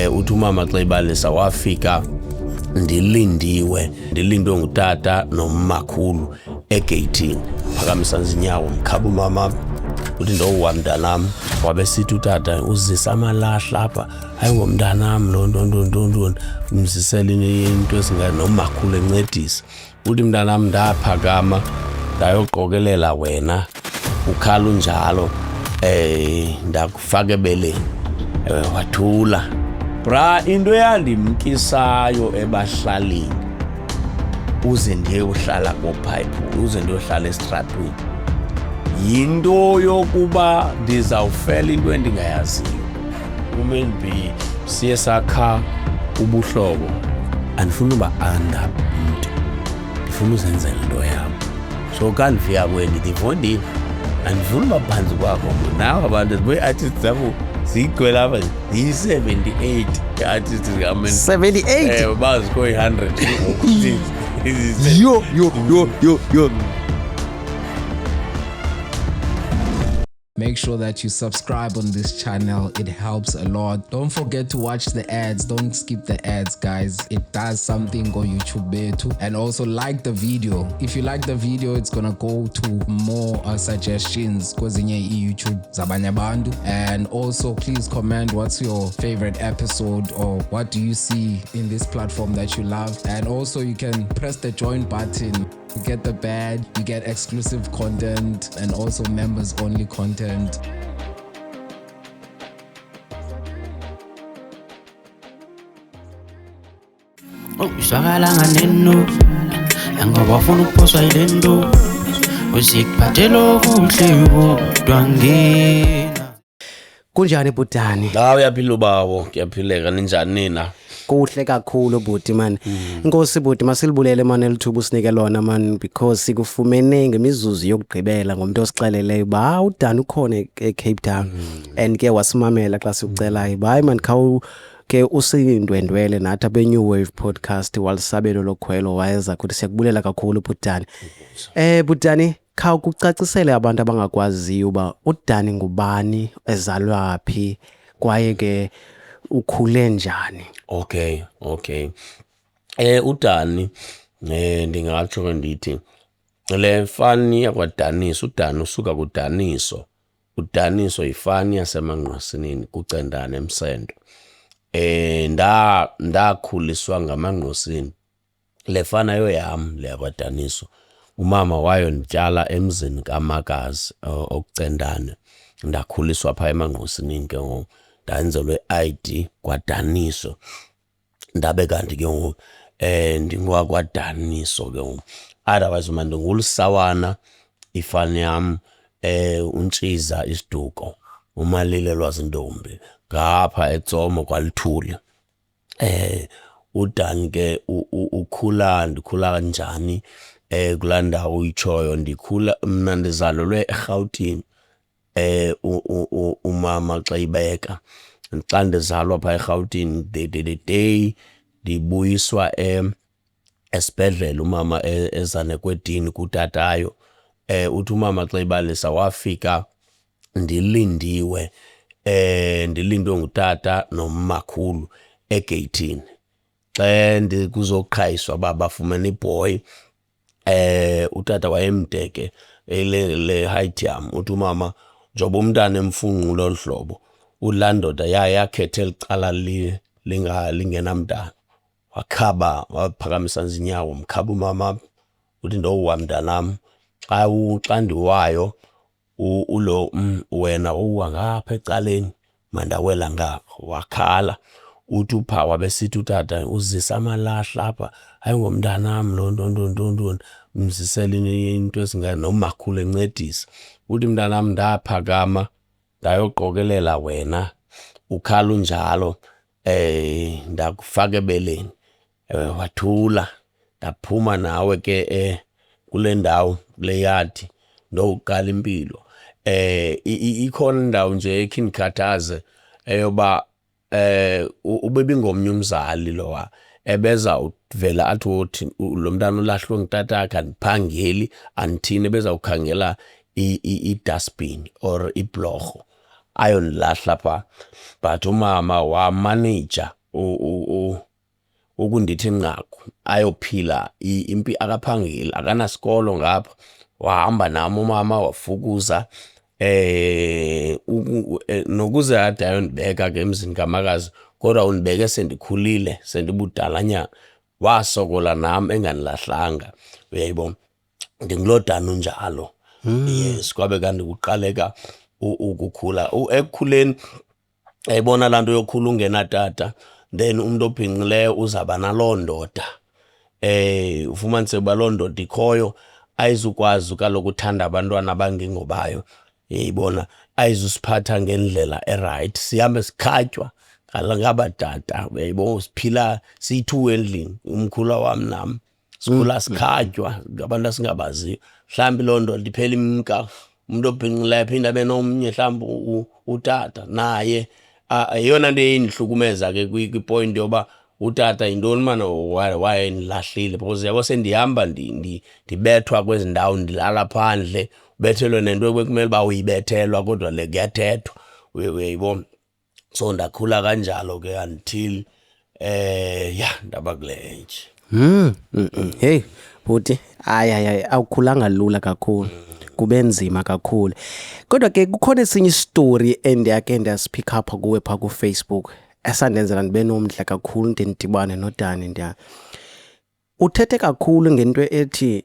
uthi umama xa ibalisa wafika ndilindwe ngutata nomakhulu egeyithini. Phakamisa izinyawo mkhaba umama uthi ndowa mntanam. Wabesithi utata uzisa amalahla apha. Hayi ngomntanam lo nto mzisela into esingathi nomakhulu encedisa. Uthi mntanam ndaphakama ndayoqokelela wena ukhala unjalo ndakufaka ebeleni. Wathula. Bra, into eyandimkisayo ebahlalini uze ndiyohlala koPipe, uze ndiyohlala esitratweni, yinto yokuba ndizawufela into endingayaziyo. Umenbi siye sakha ubuhlobo, andifuni uba under umntu, ndifuna uzenzela into yam. So xa ndifika kweni ndivondile, andifuni uba phantsi kwakho. Nawe abantu bee-artists zabo zigcwele apha ziyi-78 i-artists zikaMen. 78? Bazikho i-100. Yo. Make sure that you subscribe on this channel. It helps a lot. Don't forget to watch the ads. Don't skip the ads, guys. It does something on YouTube too. And also like the video. If you like the video, it's gonna go to more suggestions kwezinye YouTube zabanye abantu. And also please comment what's your favorite episode or what do you see in this platform that you love. And also you can press the join button. You get the badge, you get exclusive content and also members only content. Uzwakala nganeno yangoba ufuna ukuphoswa yilento uzikuphathela kuhle kodwa ngena. Kunjani butani? La uyaphila ubawo, kuyaphileka. Ninjani nina? Kuhle kakhulu buti man. Inkosi buti masilibulele man elithuba usinike lona man, because sikufumene ngemizuzu yokugqibela ngomuntu osixeleleyo ba uDani ukhona eCape Town and ke wasimamela xa sikucelayo. Hayi man, khawu ke usindwendwele nathi abeNew Wave podcast walisabelo lokhwelo wayeza kuthi siyakubulela kakhulu butani. Butani, khawu kucacisele abantu abangakwaziyo uba uDani ngubani, ezalwa phi, kwaye ke ukhule njani? Okay. uDani ndingatsho ndithi le fani yakwaDaniso, uDani usuka kuDaniso. uDaniso yifani yaseMangqwesinini kuCendana eMsendo. Ndakhuliswa ngaMangqwesini. Le fana yoyam le yakwaDaniso. Umama wayo ndityala emzini kaMakazi okuCendana. Ndakhuliswa phaa eMangqwesinini ke ngoku. Ndenzelwe ID kwaDaniso. Ndabe kanti ke ngoku ndingowakwaDaniso ke ngoku. Otherwise uma ndinguLusawana, ifani yam uNtshiza isiduko, uMalile Lwazintombi ngapha eTsomo kwaLithuli. uDani ke ndikhula kanjani kulaa ndawo uyitshoyo? Ndikhula mna ndizalelwe eRhawutini. Umama xa ibeka xa ndizalwa phaa eRhawutini, the day ndibuyiswa esibhedlele umama eZanekwedini kutatayo. Uthi umama xa ibalisa wafika ndilindwe ngutata nomakhulu egeyithini. Xa kuzoqhayiswa uba bafumene iboy, utata wayemdeke le height yam. Uthi umama njengoba umntana emfunqa lolu hlobo, ulaa ndoda yakhetha eli cala lingenamntana. Wakhaba, waphakamisa izinyawo mkhaba umama uthi ndowa mntanam. Xa ndiwayo ulo wena uwa ngapha ecaleni mandawela ngapha. Wakhala. Uthi upha wabesithi utata uzisa amalahla apha. Hayi ngomntanam lo nto mzisela into esingathi nomakhulu encedisa. Uthi mntanam ndaphakama ndayoqokelela wena ukhala unjalo ndakufaka ebeleni. Wathula. Ndaphuma nawe ke kule ndawo, kule yadi ndoqala impilo. Ikhona indawo nje ekhe indikhathaze eyoba ubebingomnye umzali lowa ebezawuvela athi wothi lo mntana ulahlwe ngutatakhe, andiphangeli andithini, ebezawukhangela i-dustbin or iblorho ayonilahla pha, but umama wamanager ukundithi nqaku ayophila impi, akaphangeli, akanasikolo ngapha, wahamba nami umama wafukuza nokuze ade ayondibeka ke emzini kamakazi, kodwa undibeke sendikhulile, sendibudalanyana, wasokola nam enganilahlanga, uyayibona. Ndingulodana unjalo. Yes, kwabe kanti kuqaleka ukukhula. Ekukhuleni yayibona laa nto yokhula ungenatata, then umuntu obhinqileyo uzaba naloo ndoda. Ufumanise uba loo ndoda ikhoyo ayizukwazi kaloku uthanda abantwana abangengobayo, yayibona, ayizusiphatha ngendlela right, sihambe sikhatywa ngabadada, uyayibona, siphila siyi-two endlini, umkhula wam nam, sikhula sikhatywa ngabantu asingabaziyo. Mhlawumbi loo ndoda iphela imka, umuntu obhinqileyo phinde abe nomnye mhlawumbi utata naye. Yeyona nto eyindihlukumeza ke kwipoint yoba utata yintoni mani wayenilahlile, because yabo sendihamba ndibethwa kwezi ndawo, ndilala phandle, ubethelwe nento ebekumele uba uyibethelwa kodwa le kuyathethwa, uyayibona. So ndakhula kanjalo ke until ndaba kule age. Hey bhuti, hayi awukhulanga lula kakhulu, kube nzima kakhulu. Kodwa ke kukhona esinye istory endiyake ndasipick up kuwe pha ku Facebook esandenzela ndibe nomdla kakhulu ndidibane noDani. Uthethe kakhulu ngento ethi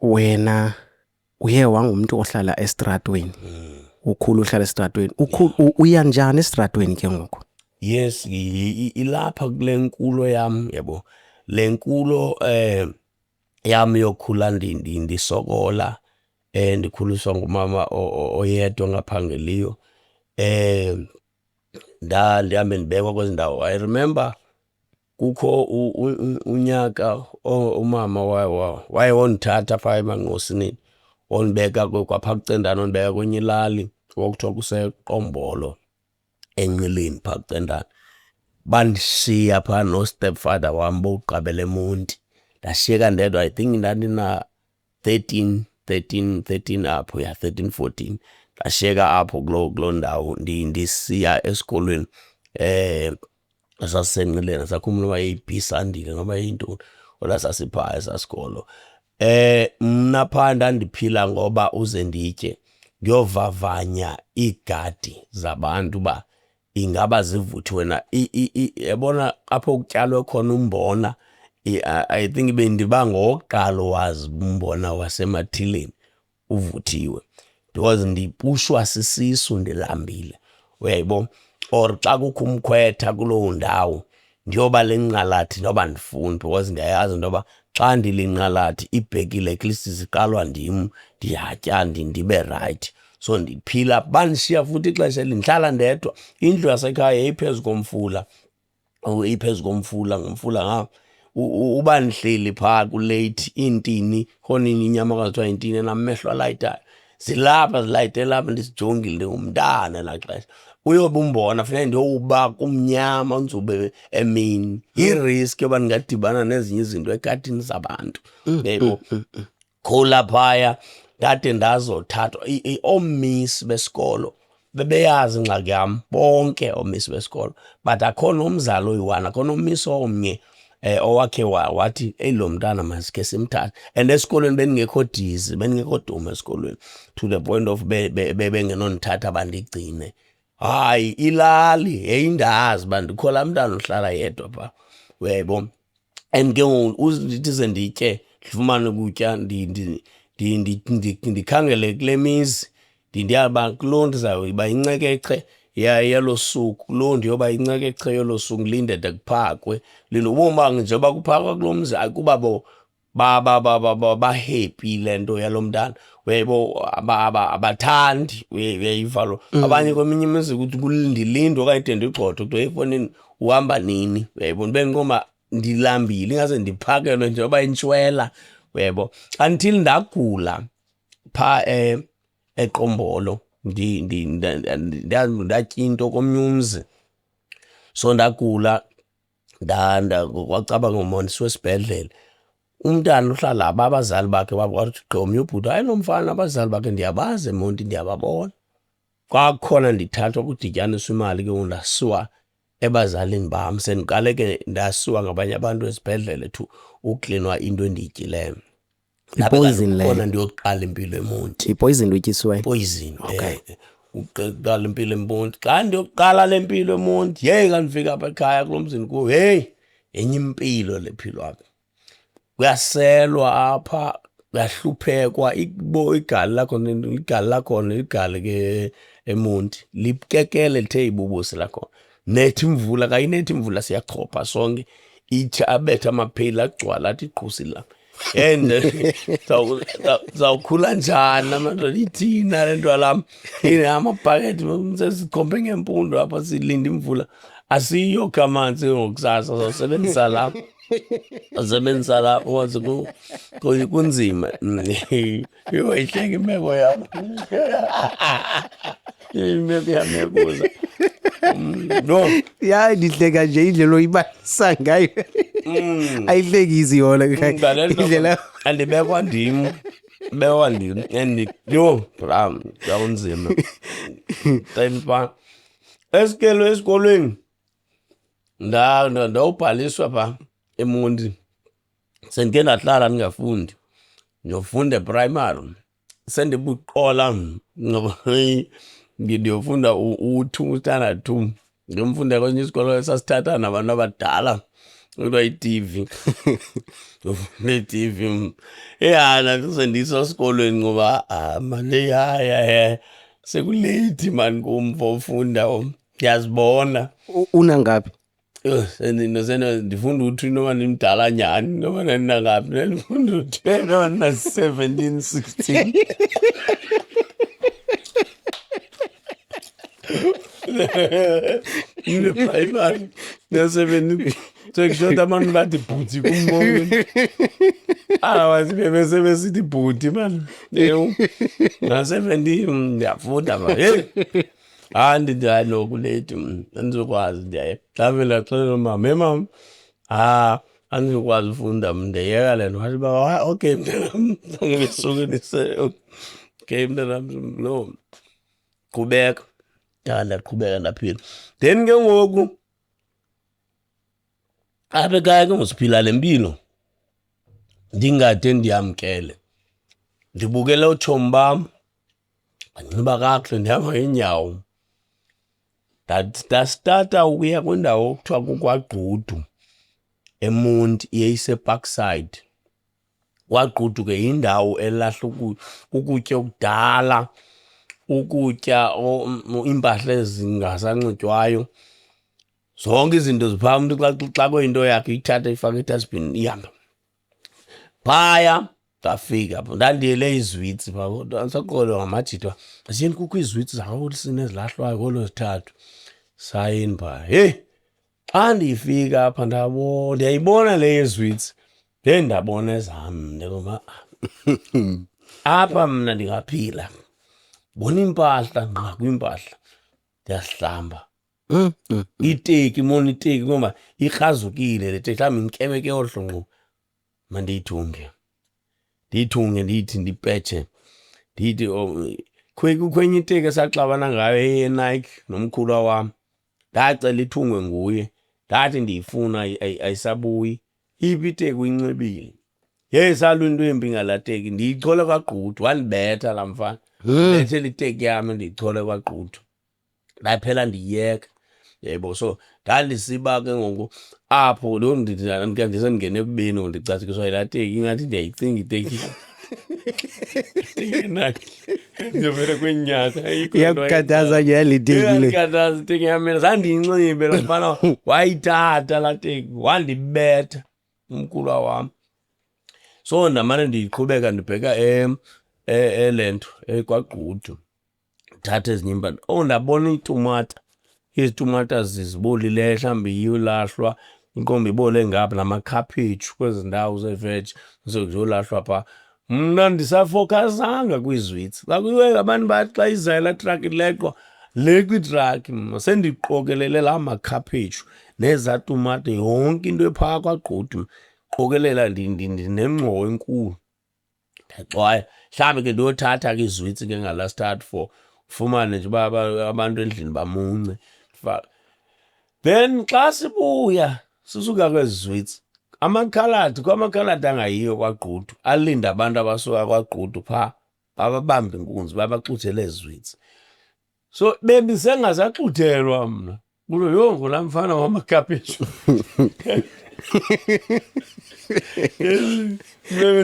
wena uye wangumuntu ohlala estradweni, ukhulu uhlala estradweni. Uya njani estradweni ke ngoku? Yes, ilapha kule nkulo yam, yabo, le nkulo yam yokhula ndisokola, ndikhuliswa ngumama oyedwa ongaphangeliyo. Ndihambe ndibekwa kwezi ndawo. I remember kukho unyaka umama waye wondithatha phaa eManqosini, wondibeka kwapha kuCendana, wondibeka kwenye ilali okuthiwa kuseQombolo eNxileni phaa kuCendana. Bandishiya phaa no-stepfather wam bokuqabela eMonti, ndashiyeka ndedwa. I think ndandina 13 apho, 13, 14. Ndashiyeka apho kuloo ndawo ndisiya esikolweni esasiseNxileni, asakhumbula uba yeyi-B Sandile noba yintoni, kodwa sasiphaa esaa sikolo. Mna phaa ndandiphila ngoba uze nditye, ndiyovavanya iigadi zabantu uba ingaba zivuthiwe na. Yabona apho kutyalwe khona umbona, I think bendiba ngowokuqala wazi umbona wasemathileni uvuthiwe, because ndipushwa sisisu ndilambile, uyayibona. Or xa kukho umkhwetha kuloo ndawo, ndiyoba lenqalathi noba ndifuni, because ndiyayazi intoba xa ndilinqalathi ibhekile at least ziqalwa ndim, ndiyatya ndibe right. So ndiphila, bandishiya futhi ixesha ndihlala ndedwa. Indlu yasekhaya yayiphezu komfula, ngomfula ngapha. Uba ndihleli phaa kulate, iintini, khona inyamakazi kuthiwa yintini enamehlo alayitayo, zilapha zilayite lapha, ndisijongile, ndingumntana elaa xesha. Uyoba umbona funeka ndiyowuba kumnyama unzube emini, yiriski yoba ndingadibana nezinye izinto egadini zabantu, yebo. Khula phaya ndade ndazothathwa. Oomisi besikolo bebeyazi ingxaki yam, bonke oomisi besikolo, but akho nomzali oyi-one, akho nomisi omnye owakhe wathi lo mntana masike simthathe. And esikolweni bendingekho dizi, bendingekho duma esikolweni, to the point of bengenondithatha bandigcine. Hayi, ilali yayindazi uba ndikho laa mntana uhlala yedwa phaa, uyayibona. And ke ngoku ndithi ze nditye, ndifumane ukutya, ndikhangele kule mizi, ndiyaba kuloo ndizawuba yincekece yelo suku, kuloo ndiyoba yincekece yelo suku, ndilindede kuphakwe. Ubomi njengoba kuphakwa kuloo mzi, kuba ba-happy le nto yalo mntana, uyayibona, abathandi, uyayiva lo. Abanye kweminye imizi ukuthi ndilinde okanye de ndigxothwe kuthiwa efowunini uhamba nini, uyayibona. Bendiqonda ndilambile, ingase ndiphakelwe njengoba intshwela, uyayibona. Until ndagula phaa eQombolo, ndatya into komnye umzi. So ndagula, kwacaba ngomondisiwe esibhedlele. Umntana uhlala abazali bakhe wathi omnye ubhuti, hayi lo mfana abazali bakhe ndiyabazi eMonti, ndiyababona. kwakhona ndithathwa kudityaniswa imali ke ndasiwa ebazalini bam, sendiqale ke ndasiwa ngabanye abantu esibhedlele to uklinwa into endiyityileyo. Ipoison leyo. Khona ndiyokuqala impilo eMonti. Ipoison utyisiweyo. Poison. Okay. Uqala impilo eMonti. Xa ndiyokuqala le mpilo eMonti, hey kandifika apha ekhaya kulo mzini kuwo, hey enye impilo lephilwa apha. Kuyaselwa apha, kuyahluphekwa, igali lakhona ke eMonti lipkekele lithe ibubusi lakhona. Nethi imvula, kayinethi imvula siyachopha sonke, itsha abetha amapheyile agcwala athi igqusi la. And zawukhula njani amadoda ithina le nto lam amabhakethi sesikhompe ngempundo apha silinde imvula asiyokha amanzi ngokusasa sawusebenzisa lapho waze kunzima. Yho ihleka imeko yam imeko yamekuza no ya ndihleka nje indlela oyibalisa ngayo ayihlekisi yona indlela andibekwa ndim and yho bram yakunzima tempa esikelo esikolweni ndawubhaliswa pha eMonti, sendike ndahlala ndingafundi ndiyofunda eprimary, sendibuqola ndiyofunda u-2 standard 2 ndimfunda kwenye isikolo esasithatha nabantu abadala kuthiwa i-TV. Ndofunda i-TV ehana sendisa esikolweni ngoba mane yaya sekuleyithi mani kum for ufunda ndiyazibona. Unangaphi? Ndifunda u-3 noma ndimdala nyhani noma ndandinangaphi, ndifunda u-10 noma ndina-17 16. Ndine-primary ndina-17 sekushoda abantu bathi bhuti kumbonke. Otherwise bebesebesithi bhuti mani. Na-17 ndiyafunda ma hey. Ndithi nokulethi andizokwazi mhlawumbe ndaxelela mama, mama andizokwazi ufunda ndiyeka le nto. Wathi uba okay mntanam, ngebesuke okay mntanam, no qhubeka. Ndaqhubeka ndaphila. Then ke ngoku apha ekhaya ke ngosiphila le mpilo ndingade ndiyamkele, ndibukele ootshomi bam banxiba kakuhle ndihamba ngeenyawo. Ndastata ukuya kwindawo okuthiwa kukwaGqudu eMonti iseParkside. KwaGqudu ke yindawo elahla ukutya okudala, ukutya iimpahla ezingasanxitywayo, zonke izinto ziphaa. Umntu xa kuyinto yakhe ithatha ifake edustbin ihambe. Phaya ndafika apho ndandiyele izwitsi phaa, kodwa andisaqonda ngamajita asiyeni kukho izwitsi zakoLisine ezilahlwayo ngoLwezithathu. Sayeni phaa, heyi xa ndifika apha ndiyayibona le yezwitsi, ndabona ezam ndingoma apha mna ndingaphila. Bona iimpahla ngqa kwiimpahla ndiyazihlamba. Iteki mona iteki ngoba ikrazukile le teki, mhlawumbi inkemeke ohlungu mandiyithunge ndiyithi ndipetshe ndithi kukho enye iteki esaxabana ngayo eyeNike nomkhulwa wam, ndacela ithungwe nguye, ndathi ndiyifuna ayisabuyi. Iphi iteki uyinxibile? Yeyi salwa into embi ngalaa teki, ndiyichole kwaGqudu, wandibetha laa mfana. Ndibethela iteki yam ndiyichole kwaGqudu, ndaphela ndiyiyeka. Yebo, so ndandisiba ke ngoku apho loo ndisendingene ekubeni ndicatshikiswa yilaa teki, ingathi ndiyayicinga iteki. Ndiyovele kwenyaka iyakukhathaza nje yale teki le. Iyakukhathaza iteki yam, zandiyinxibe laa mfana wayithatha laa teki wandibetha umkhulwa wam. So ndamane ndiqhubeka ndibheka le nto kwaGqudu, ndithatha ezinye iimpahla. Ndabona iitumata, izitumata zibolileyo mhlawumbi iyolahlwa, inkomba ibole ngapha, namakhaphetshu kwezi ndawo zeveji ziyolahlwa phaa. Mna ndisafowukhasanga kwizwitsi. Kwakuyiwe abantu bathi xa izayo laa trakhi ileqwa, leqwa itrakhi. Sendiqokelele laa makhaphetshu nezaa tumata, yonke into ephaa kwaGqudu, qokelela ndinengxowa enkulu. Ndaxwaya mhlawumbi ke ndiyothatha ke izwitsi ke ngalaa start for fumane nje abantu endlini bamunce faka. Then xa sibuya sisuka kwezizwitsi kwamakhaladi angayiyo kwaGqudu alinda abantu abasuka kwaGqudu pha ababamba inkunzi babaxuthele ezizwitsi. So bengisengazaxuthelwa mna kulo yongo lamfana wamakhaphetshu.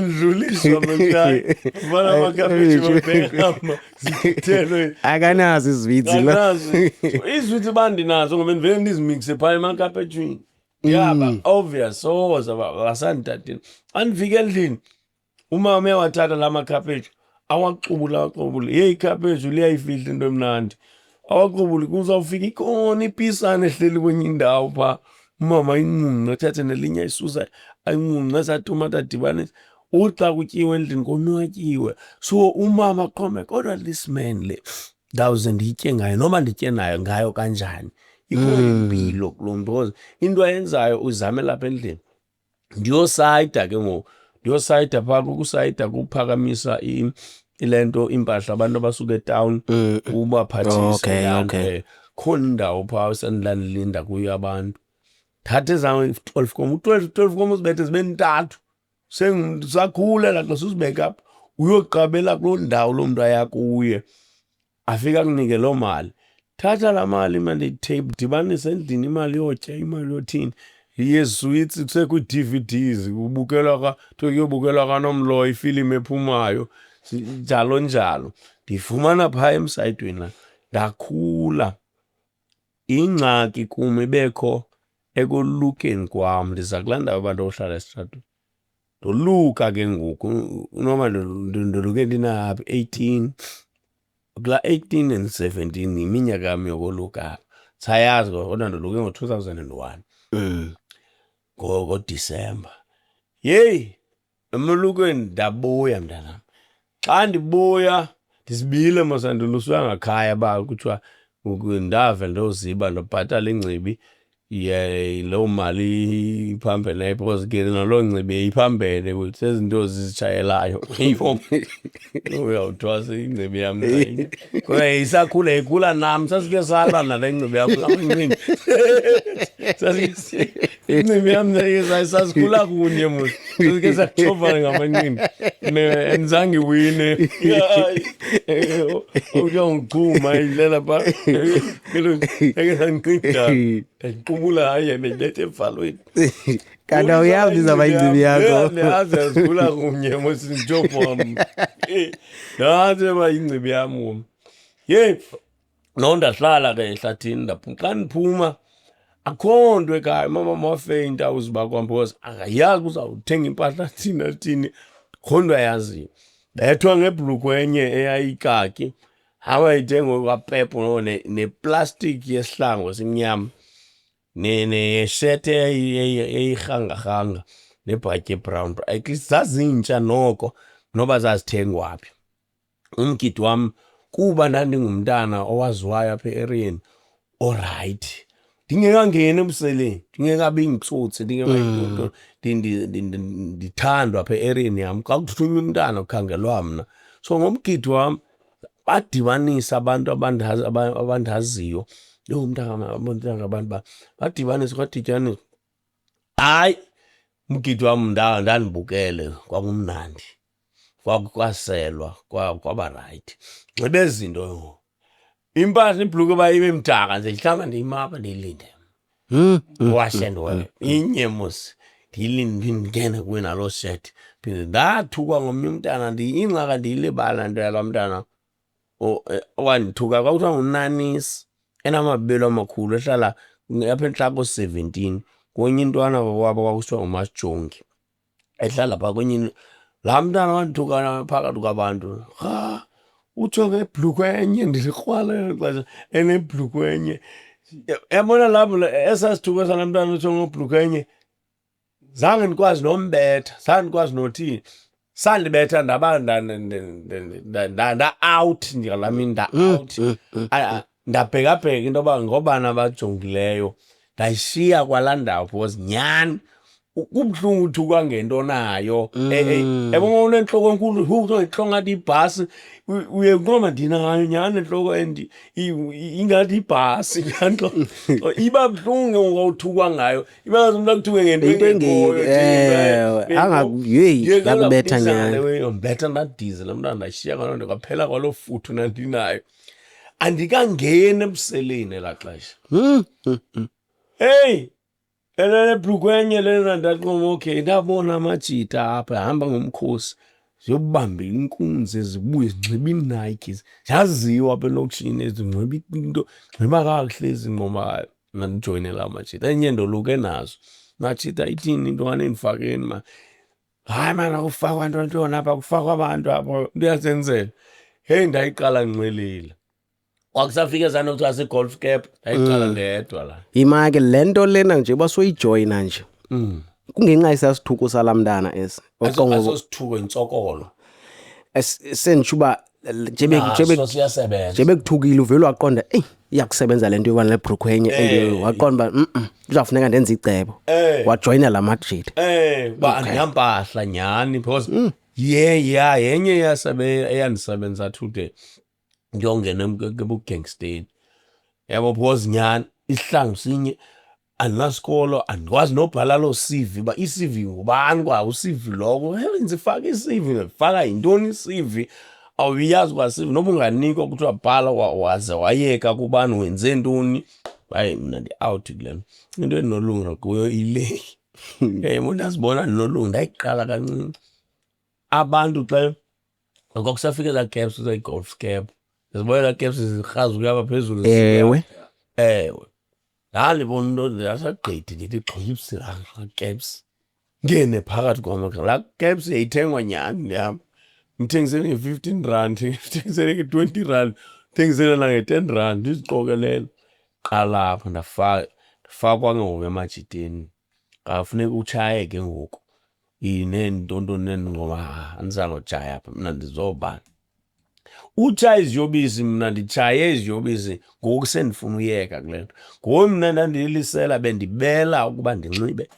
Ndluliswa manje mfana wamakhaphetshu babhekama zithelwe akanazo izwitsi la. izwitsi bandinazo ngoba ndivele ndizimixe phaya emakhaphetshu. Yaba obvious so wasantatini andifike endlini umama uyawathatha la makhaphetshu awaxubula hey ikhaphetshu liyayifihla into emnandi awaxubula kuzawufika ikona ipisana ehleli kwenye indawo pha umama inqunqa athathe nelinye ayisusa ayinqunqa esatomata adibanisa uxa kutyiwe endlini konwatyiwe. So umama qhome kodwa this man le ndawuze nditye ngayo noma nditye nayo ngayo kanjani ikhona impilo kulo mntu because into ayenzayo uzame lapha endlini ndiyosayida ke ngoku ndiyosayida phaa kusayida kuphakamisa ilento impahla abantu abasuka etown ubaphathise khona indawo phaa sendilandilinda kuyo abantu thatha ezam 12 komo uzibethe zibe ntathu sengisakhulela xa susibeka apha uyoqabela kuloo ndawo loo mntu ayakuye afika akunike loo mali. Thatha la mali manditape dibanisa endlini imali yotya imali yothini yezwitsi kusekwi-DVDs kubukelwa kuyobukelwa kaNomloyi ifilimu ephumayo njalo njalo. Ndifumana phaa emsayidweni la ndakhula. Ingxaki kum ibekho ekulukeni kwam ndiza kulaa ndawo abantu ohlala esitratweni ndoluka ke ngoku noma ndoluke ndinaphi 18 kulaa 18 and 17 yiminyaka yam yokoluka sayazi kodwa ndoluke ngo-2001 ngoDisemba. Yeyi emlukweni ndabuya mntanam xa ndibuya ndisibile masandiluswa ngakhaya ba kuthiwa ndave ndoziba ndobhatala ingcibi loo mali iphambene because ke naloo ngcibi iphambene sezinto zizitshayelayo uyawuthwa ingcibi yam kodwa isakhula ikhula nam sasike salwa nale ngcibi yam ingcibi yam sasikhula kunye mos sasike sakutshova ngamanqindi andizange iwine uyawuchuma idlela phaa eke sandiqida ndaqubula hayi bendibethe emvalweni kanti awuyazi izawuba ingcibi yakho ndiyazi asikhula kunye mos ndijova wam ndazi eba ingcibi yam wom. Yeyi no ndahlala ke ehlathini xa ndiphuma akho nto ekhaya mama mawafeyinta uziba kwam because akayazi uzawuthenga impahla thini akho nto ayaziyo. Bethwa ngebhulukhwe enye eyayikaki awayithenga kwaPepo neplastiki yesihlangu esimnyama neshete eyirhanga nebhatyi ebrown at least zazintsha noko noba zazithengwa phi. Umgidi wam kuba ndandingumntana owaziwayo apha e-eriyeni orayithi ndingekangeni ebuseleni ndingekabi ngitsotsi ndithandwa apha e-eriyeni yam xa kuthunywa umntana ukhangelwa mna. So ngomgidi wam badibanisa abantu abandaziyo umntana badibanisa kwadityaniswa. Hayi umgidi wam ndandibukele kwakumnandi kwaselwa kwaba rayithi nxibe zinto impahla ibhulukhwe uba ibe mdaka nje ndihlamba ndiyimapha ndiyilinde wash and wear inye mos ndiyilinde ndingene kuyo naloo shethi phinde ndathukwa ngomnye umntana ingxaka ndiyilibala nto yalaa mntana owandithuka kwakuthiwa nguNanisi enamabele amakhulu ehlala apha entlako 17 kwenye intwana wabo kwakusithiwa nguMasijongi ehlala phaa kwenye laa mntana wandithuka phakathi kwabantu utsho ngebhulukhwe enye ndilikrwala xesha enebhulukhwe enye yabona lapho esasithuka salaa mntana utsho ngebhulukhwe enye zange ndikwazi nombetha zange ndikwazi nothini sandibetha nda-out ngalami nda-out ndabhekabheka into yoba ngobani abajongileyo ndayishiya kwalaa ndawo because nyhani kubhlungu uthuka ngento nayo yabona unenhloko enkulu uzoyihlonga ngathi ibhasi uye noma ndina ngayo nyane enhloko and ingathi ibhasi kanto iba bhlungu ngawuthukwa ngayo iba umuntu akuthuke ngento yakubetha nyane mbetha nadize lamntana ndashiya kanonto kwaphela kwalofuthu nandinayo andikangena ebuseleni la xesha hey elele blukwenye lena ndaqoma okay ndabona amajita apha hamba ngomkhosi ziyobamba inkunzi zibuye zinxiba iNikes yaziwa apha elokishini ezinxiba into nxiba kakuhle izingoma nandijoyinela amajita enye ndoluke nazo majita ithini into kanendifakeni ma hayi mana kufakwa ntoni apha kufakwa abantu apha ndiyazenzela hey ndayiqala nginxelile wakusafika zana kuthiwa se-golf cap ndayiqala ndedwa la imake lento lena nje basoyijoyina nje kungenxa isasithuko salamntana ese asosithuko intsokolo senjuba jebe kuthukile uvela waqonda iyakusebenza lento yobana lebrukhwenye and waqonda kuzafuneka ndenze icebo wajoyina la majita ba andiyampahla nyani because yenye eyandisebenza today ndiyongena ebugangsteni yabo because nyani isihlangu sinye andinasikolo andikwazi nobhala lo CV ba i-CV ngubani kwa u-CV lokho heavens ifaka i-CV faka yintoni i-CV awuyazi kwa CV noma unganikwa kuthiwa bhala waze wayeka kubani wenze ntoni hayi mina ndi-out kulena into endinolunga kuyo ile umuntu asibona ndinolunga ndayiqala kancinci abantu xa kwakusafika ezaa caps ezaa-golf cap zibona la caps zirhazi kuyaba phezulu ewe ndandibona into ndasagqithi ndithi gqibsi la caps ngene phakathi kwama la caps yayithengwa nyani ndihamba ngithengisele nge-15 rand ngithengisele nge-20 rand ngithengisele nange-10 rand ndiziqokelela qala apho ndafakwa ngoku emajiteni kafuneka utshaye ke ngoku inentonto nengoma andizanojaya apha mna ndizobani utshaya iziyobisi mna nditshaye iziyobisi ngoku sendifuna uyeka kule nto ngoku mna ndandiyilisela bendibela ukuba ndinxibe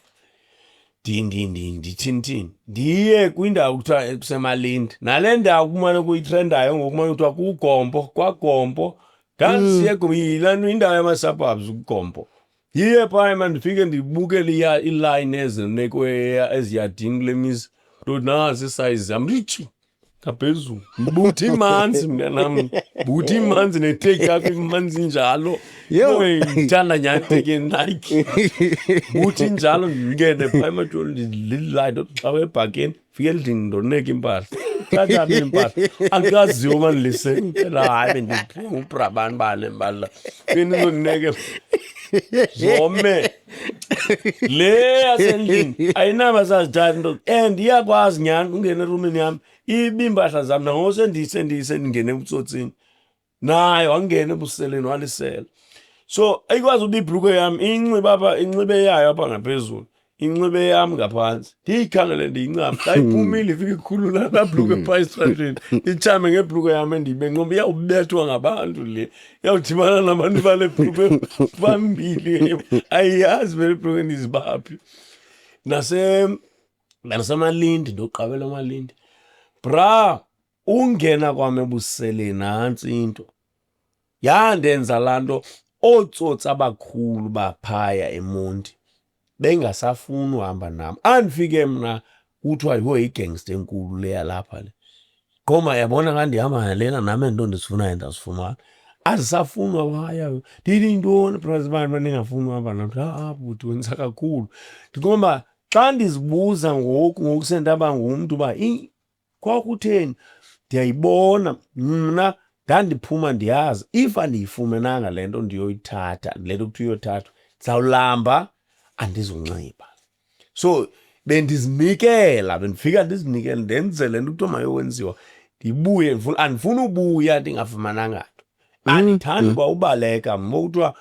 ndithini ndiye kwindawo kuthiwa kusemalindi nale ndawo kumane kuyitrendayo ngokumane kuthiwa kugompo kwagompo ndandisiye yilaa nto indawo yama-suburbs kugompo yiye phaya mna ndifike ndibukele iilayini ezinikwe eziyadini kule mizi nto nasi isayizi zam richi ngaphezulu buthi imanzi mntanam buthi imanzi neteki yakho imanzi njalo ndithanda nyani teki Nike buthi njalo ndingene phaya ematsholo ndililayini xa webhakeni fike endlini ndoneka impahla kanjani impahla andikaziyo uba ndiliseni phela hayi bendiphinga ubrabani bale mbala bendizondineke zome le yasendlini ayinaba sazithatha into and iyakwazi nyani ungene erumini yami ibimpahla zami nangoku sendingene ebutsotsini naye wangena ebuseleni walisela so ayikwazi uba ibhulukhwe yami inxibe yayo apha ngaphezulu inxibe yami ngaphansi ndiyikhangele ndiyincama ndayiphumile ifike ikhulula laa bhulukhwe phaa esitratweni itshame ngebhulukhwe yami endiyibenqoba iyawubethwa ngabantu le iyawudibana nabantu bale bhulukhwe bambili ayiyazi vele ibhulukhwe ndizibaphi nasemalindi ndoqabela amalindi bra ungena kwam ebuseleni nantsi into yandenza laa nto ootsotsi abakhulu baphaya eMonti bengasafuni uhamba nam andifike mna kuthiwa yho igangster enkulu leya lapha le gqoma yabona ngandihamba nalena nam ento ndisifunayo ndazifumana azisafuni wabaya ndithi yintoni prazibani bandingafuni uhamba nam bhuti wenza kakhulu ndiqomba xa ndizibuza ngoku sendaba ngumntu uba kwakutheni ndiyayibona mna ndandiphuma ndiyazi if andiyifumenanga le nto ndiyoyithatha le nto kuthiwa uyothathwa ndizawulamba andizonxiba so bendizinikela bendifika ndizinikele ndenze le nto kuthiwa mayowenziwa ndibuye andifuni ubuya ndingafumananga nto andithandi kwa ubaleka mbo kuthiwa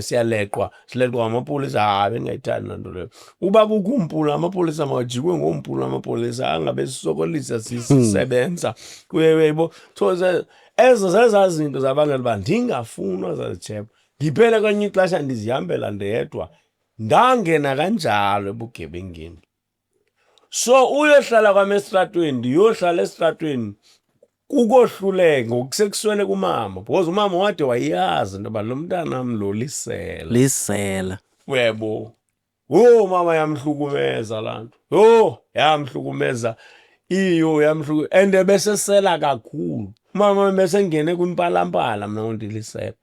siyaleqwa sileqwa ngamapolisa bendingayithandi laa nto leyo uba kukho umpula amapolisa mawajikwe ngompula amapolisa angabe sisokolisa sisebenza uyebo so ezo zezaa zinto zabangela uba ndingafunwa zazitshepha ndiphele kwenye ixesha ndizihambela ndedwa Ngangena kanjalo ebugebengeni. So uyohlala kwami esitratweni, ndiyohlala esitratweni kukohluleka ngokusekuswele kumama because umama wade wayazi into yoba lo mntanam lo lisela. Webo. Mama yamhlukumeza laa nto. Yamhlukumeza. Yamhlukumeza. And ebesesela kakhulu. Umama besengene kwimpalampala mna ndilisela.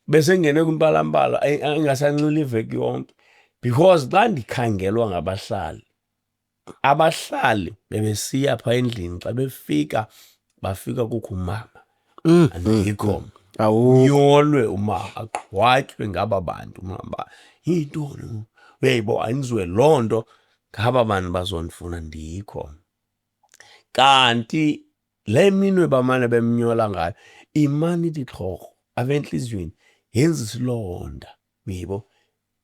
Besengene kwimpalampala engasanxila iveki yonke. Because xa ndikhangelwa ngabahlali, abahlali bebesiya phaa endlini xa befika, bafika kukho umama. Andikho. Nyolwe umama, aqhwatywe ngaba bantu umama. Yintoni? Weyibo, anizwe loo nto, ngaba bantu bazondifuna ndikho. Kanti le minwe bamane bemnyola ngayo, imani ithi xhorho, apha entliziyweni, yenza isilonda. Weyibo,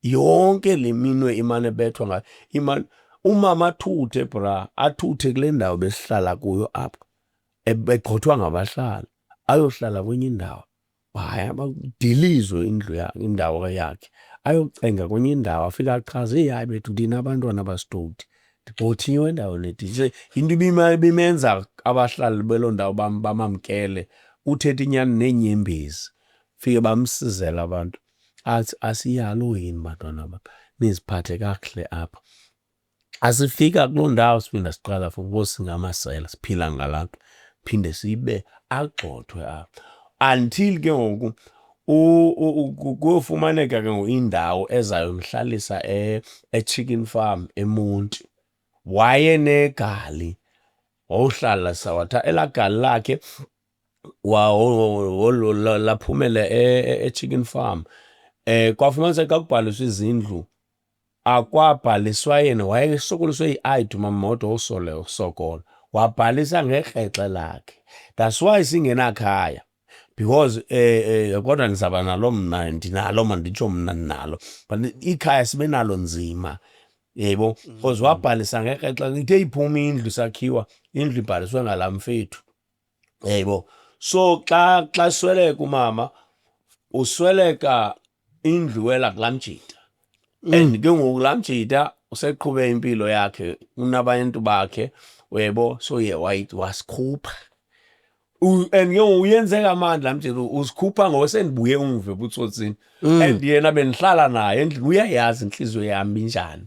yonke le minwe imane bethwa ngayo, imane umama athuthe bra, athuthe kule ndawo besihlala kuyo apha, begxothwa ngabahlali, ayohlala kwenye indawo. Dilizwe indawo yakhe, ayocenga kwenye indawo, afika achaze, hayi bethu thina abantwana basitoti, ndibothiwe endaweni ethi. Into ibimenza abahlali beloo ndawo bamamkele, uthetha inyani neenyembezi, fike bamsizela abantu. Athi asiyalo yini bantwana bam, niziphathe kakuhle apha. Asifika kuloo ndawo siphinda siqala for because singamasela, siphila ngalapha, phinde sibe agxothwe apha. Until ke ngoku kuyofumaneka ke ngoku indawo ezayomhlalisa eChicken Farm eMonti. Wayenegali, wawuhlala sawatha elaa gali lakhe laphumela eChicken Farm. Kwafumaniseka kakubhaliswa izindlu, akwabhaliswa yena, wayesokoliswe yi-ID umama modwa usokola. Wabhalisa ngerhexe lakhe. That's why singenakhaya. Because kodwa ndizaba nalo mna, ndinalo manditsho mna ndinalo. But ikhaya sibe nalo nzima. Yebo, because wabhalisa ngerhexe, ithe iphuma indlu sakhiwa, indlu ibhaliswe ngala mfethu. Yebo. So xa sweleka umama, usweleka indlu wela kulaa mjita. And ke ngoku laa mjita useqhube impilo yakhe, unabantu bakhe, webo, so ye wasikhupha. And ke ngoku uyenzeka manje laa mjita, usikhupha ngoku sendibuye umve ebutsotsini. And yena bendihlala naye endlini, uyayazi inhliziyo yami injani.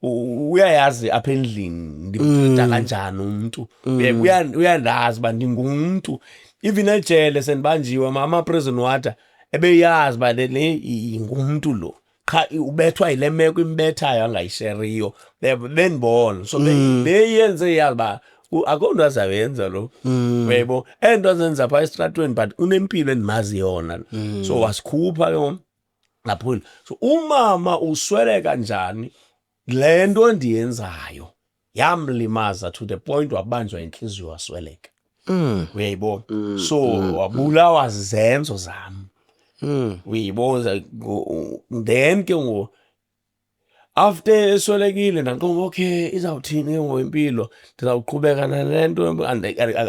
Uyayazi apha endlini ndimthetha kanjani umuntu. Uyandazi uba ndingumntu. Even ejele sendibanjiwe, ama-prison warder ebeyazi uba le ingumntu lo. Cha ubethwa yile meko imbethayo angayisheriyo. Bendibona. So beyenze yazi uba akho nto azayenza lo. Webo, ento azenza phaa esitratweni but unempilo endimazi yona. So wasikhupha ke ngaphula. So umama usweleka njani, le nto ndiyenzayo yamlimaza to the point wabanjwa inhliziyo wasweleka. Uyayibona? So wabulawa zizenzo zam. Uyayibona? Then ke ngoku after eswelekile ndaqonda okay izawuthini ke ngokwempilo, ndizawuqhubeka nale nto.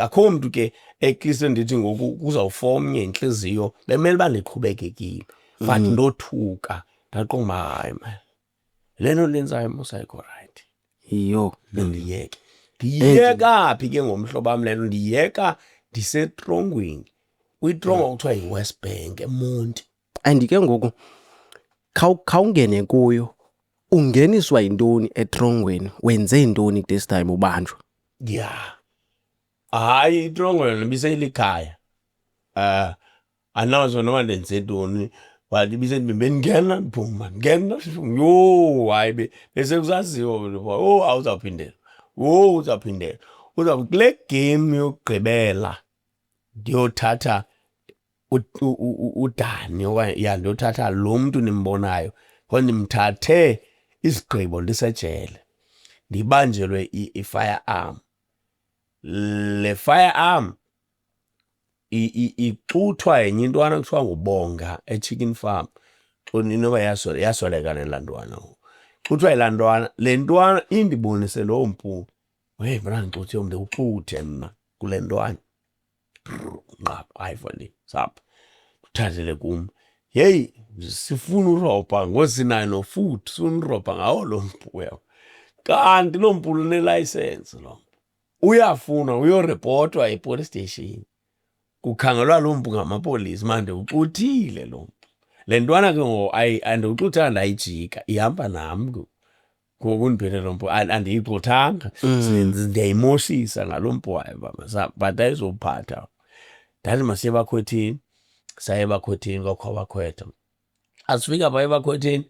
Akho mntu ke eklisto ndithi ngoku kuzawufa omnye inhliziyo, bemele uba ndiqhubekekile. But ndothuka ndaqonda uba hayi man, le nto lenzayo mos ayikho right. Ndiyeke. Ndiyeka phi ke ngomhlobo wam le nto, ndiyeka ndisetrongweni. Kwitrongo kuthiwa yi-West Bank eMonti. And ke ngoku khawungene kuyo, ungeniswa yintoni etrongweni, wenze ntoni this time ubanjwa? Hayi itrongweni biselikhaya. Anazo noma ndenze ntoni, but bendingena ndiphuma, ndingena hayi bese kuzaziwa awuzaphindela. Uzaphindela. Kule game yokugqibela ndiyothatha uDani okanye ndiyothatha lo mntu nimbonayo, ngoba ndimthathe isigqibo ndisejele, ndibanjelwe i-firearm. Le firearm ixuthwa yenye intwana kuthiwa ngubonga eChicken Farm. Inoba yasweleka nelaa ntwana. Kuthiwa yilaa ntwana, le ntwana indibonise loo mpu. Hey mna ndixuthe umntu uxuthe mna kule ntwana. Ngqa hayi fani sapha. Uthathele kum. hey sifuna urobha ngosinayo no food sifuna urobha ngawo lo mpu uyabo kanti lo mpu unelicense lo uyafuna uyorepotwa epolice station kukhangelwa lo mpu ngamapolisi manje uxuthile lo mpu le ntwana ke andiwuxuthanga ndayijika ihamba nam ngokundiphethe lo mpu andiyixuthanga ndiyayimoshisa ngalo mpu wayo but ayizophatha ndathi masiye ebakhwetheni saye ebakhwetheni kwakhwabakhwetha asifika pha ebakhwetheni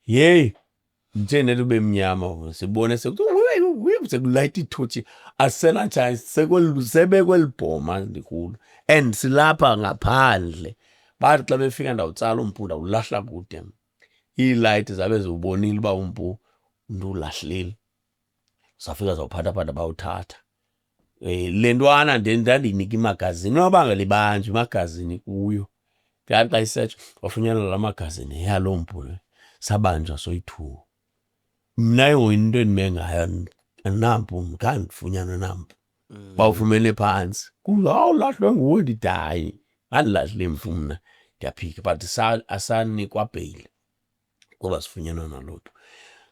yeyi nje nento bemnyama sibone sekulayita ithothi asenatshayisi sebekweli bhoma ndikulo and silapha ngaphandle bathi xa befika ndawutsala umpu ndawulahla kude iilayiti zabe ziwubonile uba umpu ndulahlile safika zawuphatha bawuthatha le ntwana ndandiyinika imagazini noba ngalibanjwa imagazini kuyo ndathi xa isearch wafunyanwa la magazini yalo mpu sabanjwa soyi-2 mna into endime ngayo nampu mkhandifunyanwe nampu bawufumene phantsi awulahlwe nguwe ndithi hayi andilahlile mfu mna ndiyaphika but asanikwa bheyile kuba sifunyanwa nalotho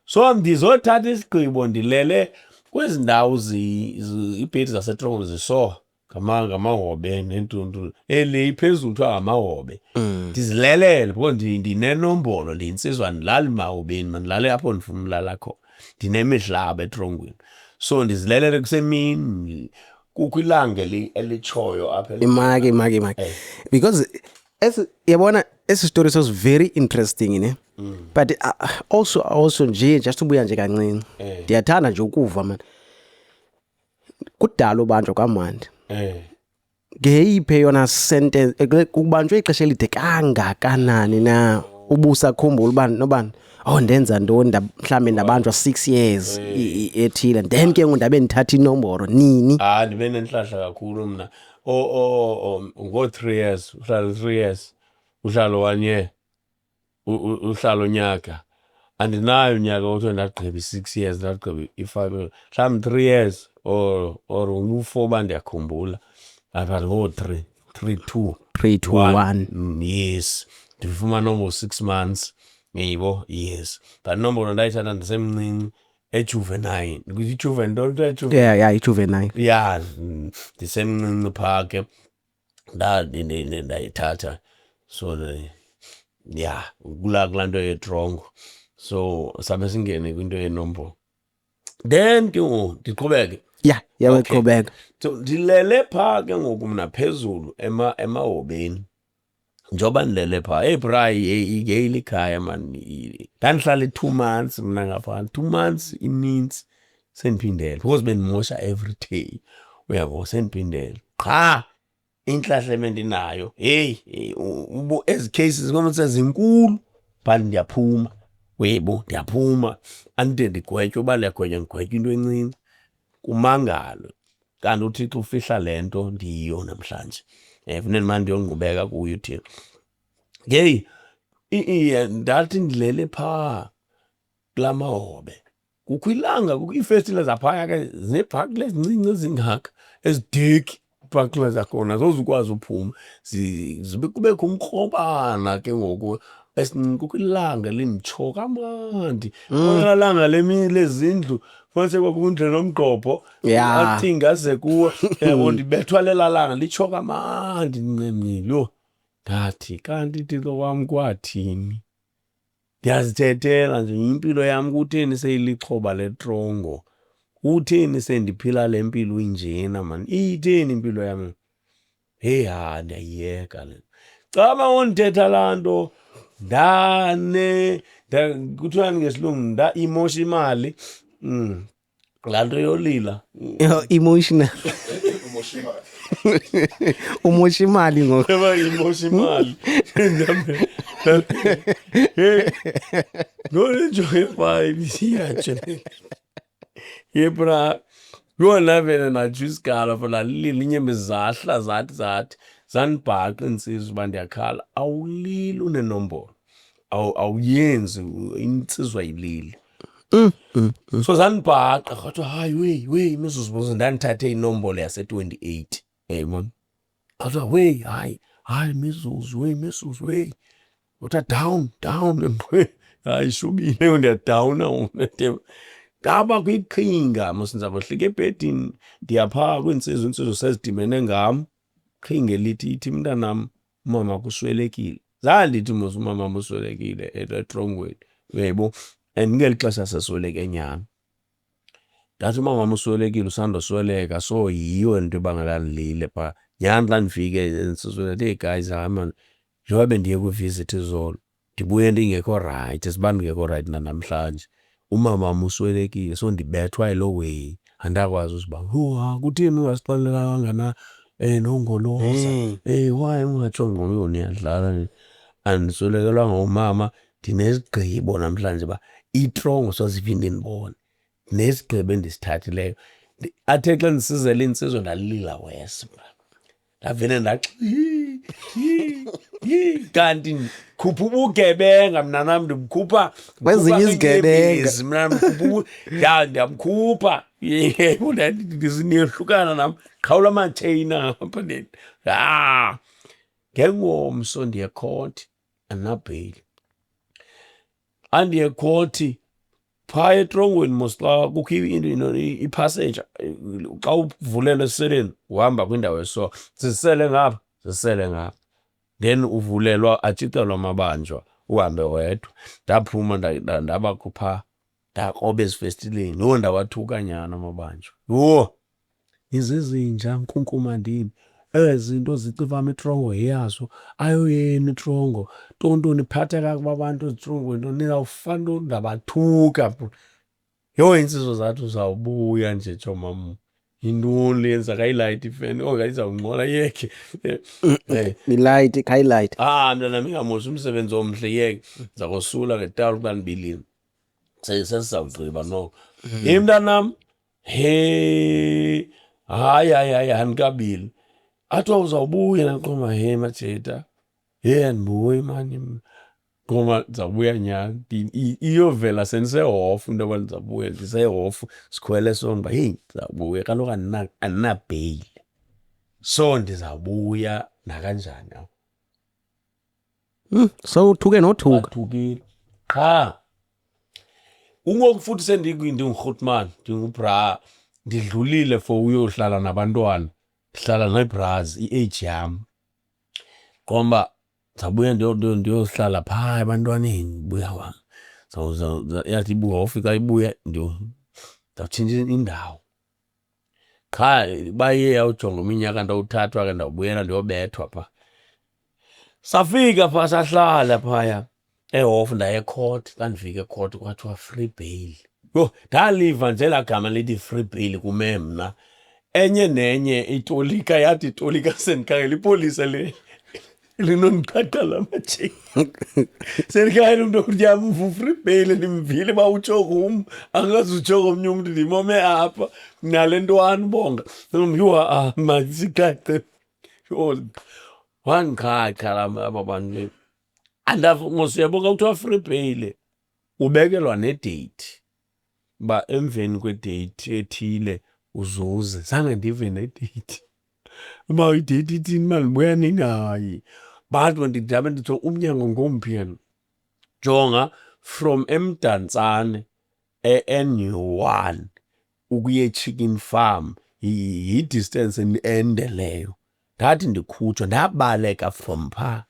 so ndizothatha isigqibo ndilele kwezi ndawo iibhedi zaseTrongo ziso ngamahobe nentuntu le iphezulu kuthiwa ngamahobe ndizilelele because ndinenombolo ndiyinsizwa ndilali mahobeni mandilale apho ndifuna ulala khona ndinemihlaba eTrongweni so ndizilelele kusemini kukho ilanga elitshoyo apha imaki because yabona esi story was very interesting ne but also nje just ubuya nje kancinci ndiyathanda nje ukuva man kudala ubanjwa kamandi ngeyiphe yona sentence kubanjwe ixesha elide kangakanani na ubusakhumbula ubani nobani ndenza ntoni mhlambe ndabanjwa 6 years ethile then ke ndabe ndithatha inombolo nini ndibe nenhlahla kakhulu mna ngo 3 years uhlala 3 years uhlala 1 year uhlala unyaka andinayo unyaka othiwa ndagqiba 6 years ndagqiba i5 years mhlawumbi 3 years or u4 bandiyakhumbula apha ngo 3 2 1 yes ndifumana nombolo 6 months ngiyibo yes but nombolo ndayithatha ndisemncinci ejuvenile ijuvenile ijuvenile ndisemncinci phaa ke ndayithatha so kulaa nto yeTrongo so sabe singene kwinto yenombolo then ke ngoku ndiqhubeke yaweqhubeka so ndilele phaa ke ngoku mna phezulu emahobeni njoba ndilele phaa brayi yeyilikhaya mani ndandihlala 2 months mna ngaphana 2 months inintsi sendiphindele because bendimosha every day uyabo sendiphindele qha inhlahla ebendinayo ezi cases komse zinkulu but ndiyaphuma webo ndiyaphuma andide ndigwetywe uba liyagwetywa ndigwetywa into encinci kumangalo kanti uThixo ufihla le nto ndiyiyo namhlanje funeka manje ndiyongqubeka kuyo uThixo ndathi ndilele phaa kulaa mahobe kukho ilanga kukho iifestile zaphaya ke zineebhakile ezincinci ezingaka ezideki ibhakile zakhona zozukwazi uphuma kubekho umkrobana ke ngoku kukho ilanga linditsho kamandi olaa langa lezindlu fumanise kwakukho indlela nomgqobho athi ngaze kuwo ndibethwa lela langa litsho kamandi ncemile ndathi kanti Thixo wam kwathini ndiyazithethela nje impilo yam kutheni seyilixhoba leTrongo kutheni sendiphila le mpilo injena mani itheni impilo yam ndiyayiyeka le xa bawondithetha laa nto kuthiwani ngesilungu imosha imali laa nto yolila emotional umosha imali ngoku imosha imali nonenjoye phaa siyatshe yebra yona vele natsho isigalo for lalilile inyembe zahla zathi zanibhaqa insizwa uba ndiyakhala awulili unenombolo awuyenzi insizwa yilili so zanibhaqa kuthiwa hayi wey imizuzu ndandithathe inombolo yase-28 yayibona kuthiwa hayi mizuzu uthi down hayi shubile ndiyadawuna umnete ngaba kwiqhinga mosindzabohlike ebhedini ndiyaphaka insizwa sezidimene ngam qhinge ithi mntanam umama kuswelekile zandithi mos umama uswelekile etrongweni yebo and ngeli xesha sesweleke nyama ndathi umama uswelekile usandosweleka so yiyo into ebangalalile pha nyani xa ndifike ensizweni hey guys man njengoba bendiye kwivisit izolo ndibuye ndingekho right siba ndingekho right namhlanje umama uswelekile so ndibethwa yilo way andakwazi uziba kuthini ungasixelelanga na nongoloza why ungatsho ngomyeni yadlala andiswelekelwa ngumama ndinesigqibo namhlanje ba itrongo soziphinde ndibone nesigqibo endisithathileyo athe xa ndisizela insizwe ndalila wesi ndavele kanti khupha ubugebenga mna nam ndimkhupha kwezinye izigebenga mna ndimkhupha ndiyamkhupha ndizinehlukana nam qhawula amatheyina apha ngengomso ndiye court andinabheyili andiye court phaa etrongweni mosxa kukho ipassage xa uvulelwe eseleni uhamba kwindawo eso zisele ngapha then uvulelwa atshixelwa amabanjwa uhambe wedwa ndaphuma ndabakhupha ndakroba ezifestileni ndawathuka nyana amabanjwa izizinja nkunkumandini ezinto zicivama itrongo yeyazo ayoyeni itrongo tontoni phatha kakuba abantu ezitrongweni nizawufana ndabathuka insizwe zathi uzawubuya nje jomam yintoni le yenza kayilayiti ifeni izawungcola yekhe ilight kayilayit mntanam ingamoshi umsebenzi omhle yeke ndiza kosula ngetawula ukuba ndibilini sesizawugqiba noko mntanam hayi andikabili athi uzawubuya naqoma majeta andibuyi mani qoma ndizawubuya nyani iyovela sendisehofu into yoba ndizawubuya ndisehofu sikhwele sonke uba ndizawubuya kaloku andinabheyile so ndizawubuya nakanjani so uthuke nothuka athukile ungoku futhi ndingurhutman ndingubra ndidlulile for uyohlala nabantwana ndihlala nebras i-age yam komba zabuya ndiyohlala phaa ebantwaneni buya wam yathi ibuya wofika ibuya ndawutshintsha indawo qha baye yawujonga iminyaka ndawuthathwa ke ndawubuyela ndiyobethwa phaa safika phaa sahlala phaya ehofu ndaye ecourt xa ndifika ecourt kwathiwa free bail ndaliva nje laa gama lithi free bail kume mna enye nenye itolika yathi itolika sendikhangela ipolisa le linondiqaqala amajeki sendikhangela umntu okutyamva free bail ndimvile uba utsho kum angazi utsho komnye umntu ndimome apha nale ntwana ubonga masiqaqe wandiqaqa aba bantu mosuyabonga kuthiwa free bail ubekelwa nedate uba emveni kwedate ethile uzuze zange ndive nedate uba idate ithini mandibuya nini hayi bantu ndidabe nditho umnyango ngomphi yena jonga from eMdantsane NU1 ukuye Chicken Farm yi-distance ende leyo ndathi ndikhutshwa ndabaleka from phaa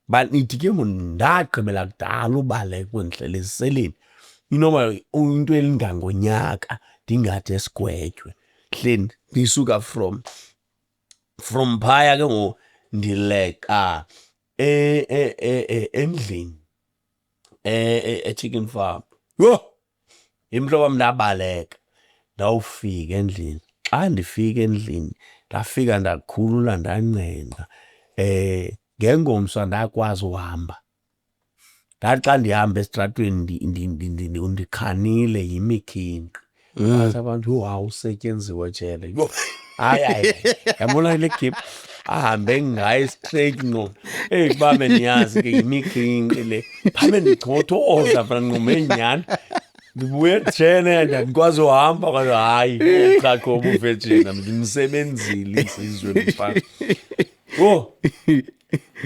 banithi ke ndagqibela kudala ubaleka kwendihlele eziseleni inoba into elingangonyaka ndingathi esigwetywe hleni ndisuka from phaya ke ndileka endlini Chicken Farm imhlobo wam ndabaleka ndawufika endlini xa ndifika endlini ndafika ndakhulula ndancenga ngengomso ndakwazi uhamba ndathi xa ndihamba esitratweni ndikhanile yimikhinqi abantu usetyenziwe jele hayi yabona le gip ahambe ngayo straight no kuba bendiyazi ke yimikhinqi le phambe ndigxothoza mna nqume nyhani ndibuye jene ndikwazi uhamba kwazo hayi uqaqo ubuvejena ndimsebenzile insizwe mfana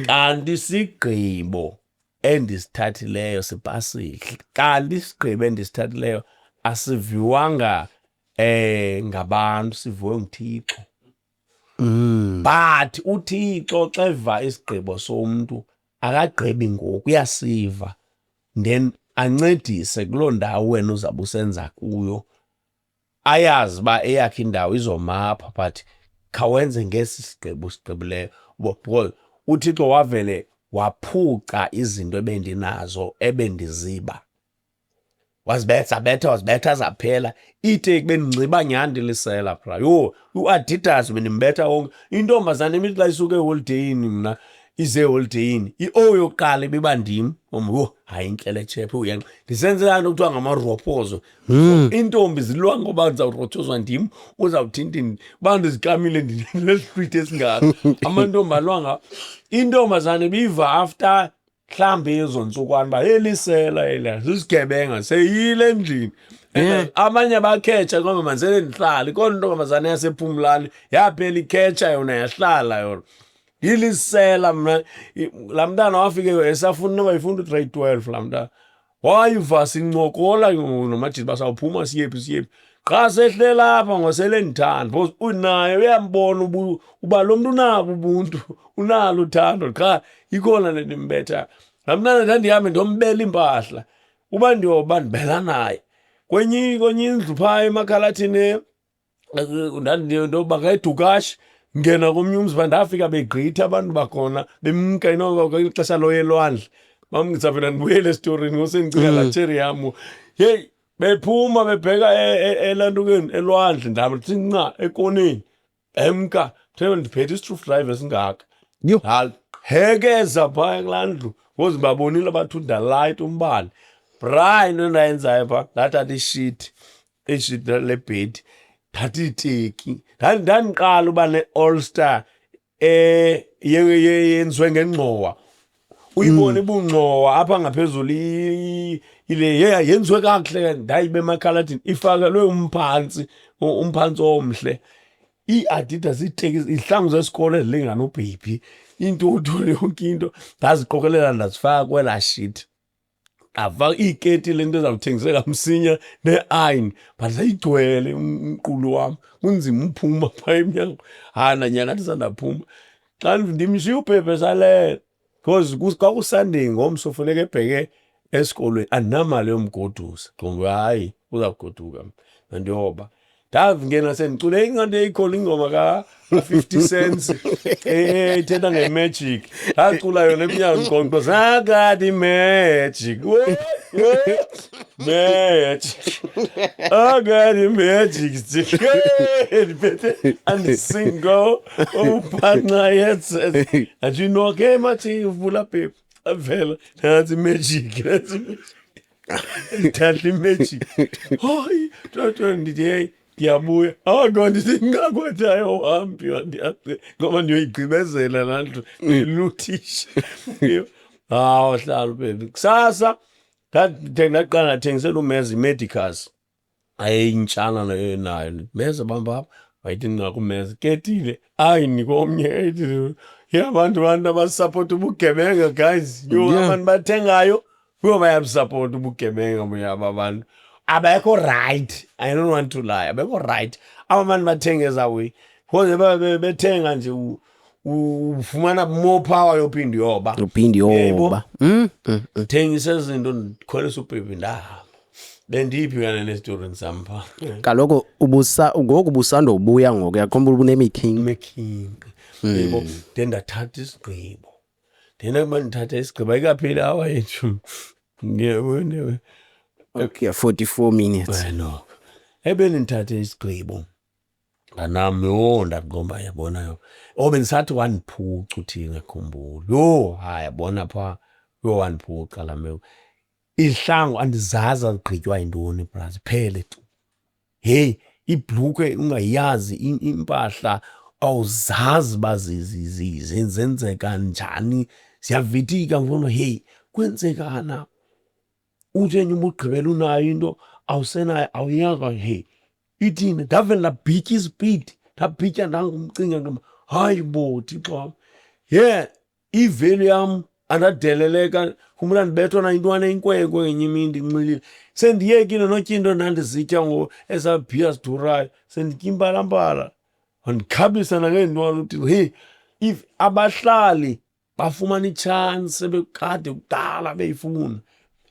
kanti sigqibo endisithathileyo sipasile, kanti isigqibo endisithathileyo asiviwanga ngabantu, siviwe nguThixo. But uThixo xa eva isigqibo somntu akagqibi ngoku, uyasiva then ancedise kuloo ndawo wena uzawube usenza kuyo, ayazi uba eyakhe indawo izomapha but khawenze ngesi sigqibo usigqibileyo. Because uThixo wavele waphuca izinto ebendinazo ebendiziba, wazibetha zaphela. Iteki bendinxiba nyhani ndilisela phela, yho, uAdidas bendimbetha wonke. Intombazana imithi xa isuke eholideyini, mna ize eholideyini, i-O yokuqala ibiba ndim. Yho, hayi intlele tshephe, ndisenzela nto kuthiwa ngamarophozo. Iintombi zilwa ngoba ndizawurothozwa ndim, uzawuthini uba ndizikamile ndinesihlwitha esingaka. Amantombi alwa ngabo. Intombazana ibiva after mhlawumbi ezo ntsukwana uba elisela eliya sisigebenga seyile endlini. Abanye bakhetsha ngoba manzele ndihlala. Ikhona intombazana yasePhumlani yaphela ikhetsha yona yahlala yona. Ilisela mna. Laa mntana wafike esafuna noba ifunda ugrade 12 laa mntana. Wayiva sincokola nomajiti basawuphuma siyephi. Xa sehlela apha ngosele ndithanda, because unaye uyambona uba lo mntu unabo ubuntu, unalo uthando. Qha ikhona le nto imbetha. Laa mntana ndandihambe ndombela impahla uba ndiyoba ndibela naye kwenye indlu phaa eMakalathini, ndoba ngeDukashi. Ngena komnye umzi ndafika begqitha abantu bakhona bemka ixesha loye elwandle. Ndizavela ndibuyele esitorini ngosendicinga laa cherry yam. Heyi, bephuma bebheka elantukeni elwandle, ndathi nca ekoneni emka ndiphethe i-truck drive esingaka. Ndahekeza phaa kulaa ndlu because babonile bathi light umbane. Bra, into endayenzayo phaa ndathatha ishiti lebhedi, thatha iiteki. Ndandiqala uba ne-All Star yenziwe ngengxowa. Uyibone ibungxowa apha ngaphezulu yenziwe kakuhle. Ndayibe eMakalathini ifakelwe umphantsi omhle. Ii-Adidas, iiteki, izihlangu zesikolo ezilingana ubhebhi, intuthu yonke into ndaziqokelela ndazifaka kwelaa shiti. Ndafaka iiketi le nto ezawuthengiseka msinya ne-iron, but zayigcwele umqulu wam, kunzima uphuma phaa emnyango. Hayi, nanyangathi sandaphuma. Xa ndimshiya ubhebhe esalela because kwakuSunday ngomso funeka ebheke esikolweni, andinamali yomgodusa. Jonga, hayi, uzawugoduka nandiyoba. Ndavingena sendicule ingathi eyikhona ingoma ka-50 cents ethetha nge-magic. Ndacula yona emnyango nkqonkqo, I got the magic. Magic. I got the magic. Ndiphethe andisingo uphanqa headset. Athi inoke mathi uvula phepha. Avela nathi magic. Thatha i-magic. Hayi, ndithi hey, ndiyabuya. Ndithi ngakwathi ayohambi ngoba ndiyoyigqibezela laa nto ndiluthishe. Hlala ubhebhe. Kusasa ndaqala ndathengisela umeza i-Medicars. Ayintshana nayo nayo. Meza bamba wayithi nqakumeza. Ketile, nikomnye. Abantu abasapota ubugebenga, guys. Abantu bathengayo bayabusapota ubugebenga yaba abantu. Abekho right. I don't want to lie. Abekho right. Abantu bathenga ezawe. Because bethenga nje ufumana more power yophinde yoba. Thengisa izinto ndikhwelisa ubhebhe ndahamba. Bendiphi kana nesitorini sami phaa. Kaloku ngoku busandobuya ngoku yakhumbula ubunemikhingi. Yebo, then ndathatha isigqibo. Then uma ndithatha isigqibo ayikapheli awa yethu. Ngiyabona. Okay, 44 minutes. No. Ndithathe isigqibo. Nami ndaqomba yabona bendisathi wandiphuca uthi ngekhumbula. Hayi yabona phaa. Wandiphuca la mewu. Izihlangu andizazi zigqitywa yintoni brazi, phele tu. Hey, ibhluke ungayazi, impahla awuzazi uba zenzeka njani, ziyavithika mfuno. Hey, kwenzekana. Uthi enye ubugqibela unayo into awusenayo awuyazi. Hey, ithini? Ndavele ndabhitya isipidi, ndabhitya ndangumcinga nto. Hayi bo, Thixo wam. Yeah, ivelu yam andadeleleka khumbula ndibethwa na intwana eyinkwenkwe ngenye imini ndinxilile sendiyekile notyinto ndandizitya ezabhiya zidurayo senditya impalampala wandikhabisa nangeentwana uthi hey if abahlali bafumana itshansi sebekade kudala beyifuna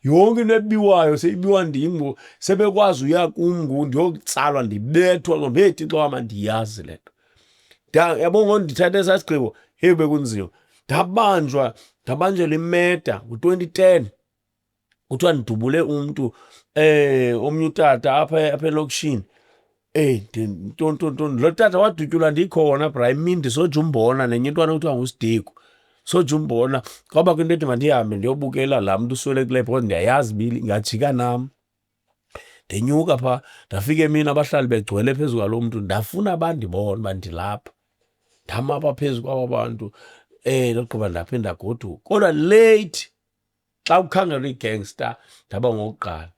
yonke into ebiwayo seyibiwa ndim sebekwazi uya kum ndiyokutsalwa ndibethwa ngoMthixo wam andiyazi le nto yabo ngondithatha esasigqibo hey bekunzima ndabanjelwa imeda ngo-2010 kuthiwa ndidubule umntu omnye utata apha elokishini ntontontoni lo tata wadutyulwa ndikhona bra imini ndisoja umbona nenye intwana kuthiwa nguSidiku soja umbona kwaba kwinto ethi mandihambe ndiyobukela laa mntu uswelekileyo because ndiyayazi bili ngajika nam ndenyuka phaa ndafika emini abahlali begcwele phezu kwalo mntu ndafuna bandibona uba ndilapha ndama apha phezu kwaba bantu logqiba ndaphinda goduka kodwa late xa ukhangelwa igangster ndaba ngokuqala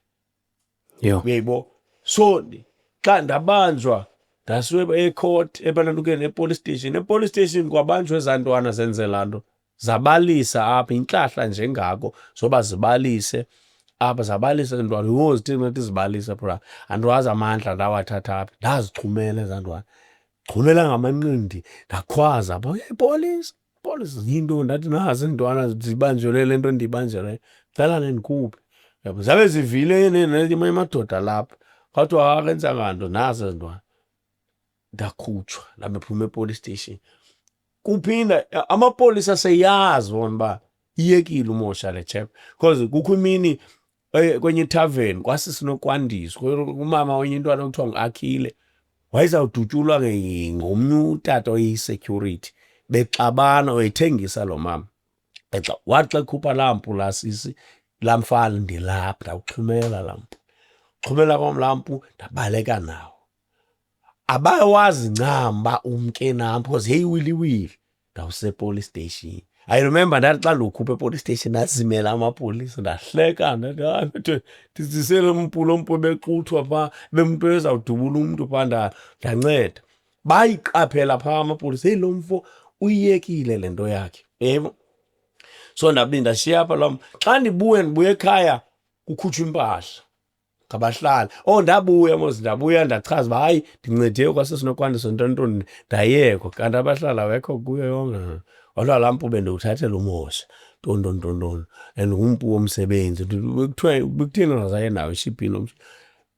uyayibo so xa ndabanjwa ndasiwe ecourt ebanantukeni epolice station kwabanjwa ezaa ntwana zenze laa nto zabalisa apha intlahla njengako zoba zibalise apha zabalisa ntwana yho zithini nathi zibalisa phura andiwazi amandla ndawathatha apha ndazixhumela ezaa ntwana xhumela ngamanqindi ndakhwaza apha police yinto ndathi nazi iintwana zibanjelwe le nto ndiyibanjelweyo cela ndikhuphe yabo zabe zivile amadoda lapha kwathiwa akenzanga nto nazi ezintwana ndakhutshwa ndabephuma epolice station kuphinda amapolisa seyazi wona uba iyekile umosha le chap because kukho imini kwenye ithaveni kwasisinokwandiswa umama wenye intwana okuthiwa ngu-Akhile wayezawudutyulwa ngomnye utata oyi-security bexabana wayethengisa lo mama wathi xa ekhupha laa mpulasisi laa mfana ndilapha ndawuxhumela laa mpu xhumela kwam laa mpu ndabaleka nawo abawazi ncam uba umke nam because yeyiwiliwili ndawusepolice station I remember ndathi xa ndiwukhupha epolice station ndazimela amapolisa ndahleka ndathi ndizisele mpu bexuthwa phaa bemntu ezawudubula umntu phaa ndanceda bayiqaphela phaa amapolisa hey lo mfo uyiyekile le nto yakhe yebo so ndashiya apha lom xa ndibuye ekhaya kukhutshwa impahla ngabahlali ndabuya ndachaza uba hayi ndincede kwasesinokwandiswa ntontoni ndayekwa kanti abahlali awekho kuyo yonke walwa laa mpu bendiwuthathela umosha ntontontoni and ngumpu womsebenzi kuthiwa bekutheni ngazaye nawo eshipini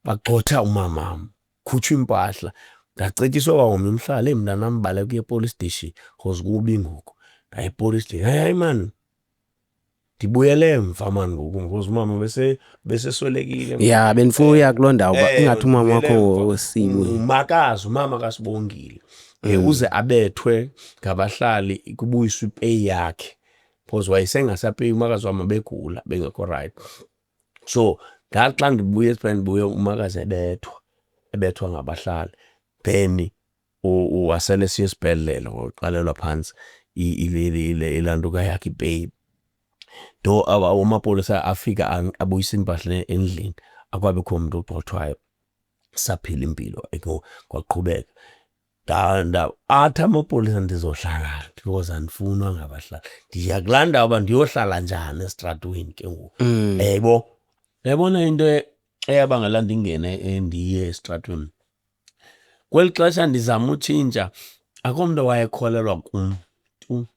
bagxotha umamam khutshwa impahla ndacetyiswa kwangomnye umhlali mntanam baleka uye epolice station because kubi ngoku ndaye epolice station hayi mani ndibuyele emva mani ngoku because umama beseswelekile ya benifuna uya kuloo ndawo ingathi umama wakho wesibwe umama kaSibongile uze abethwe ngabahlali kubuyiswa ipeyi yakhe because wayesengasapeyi umakazi wami begula bengekho right so ngathi xa ndibuye ndibuye umakazi ebethwa ngabahlali then wasele siya esibhedlele waqalelwa phantsi ilantuka yakhe ipeyi do amapolisa afika abuyisa impahla endlini akwabekho umuntu ogxothwayo saphila impilo kwaqhubeka athi amapolisa ndizohlala because andifunwa ngabahlali ndiya kulaa ndawo uba ndiyohlala njani esitratweni ke ngoku yayibona into eyabangela ndingene ndiye esitratweni kweli xesha ndizama utshintsha akho mntu wayekholelwa kum tu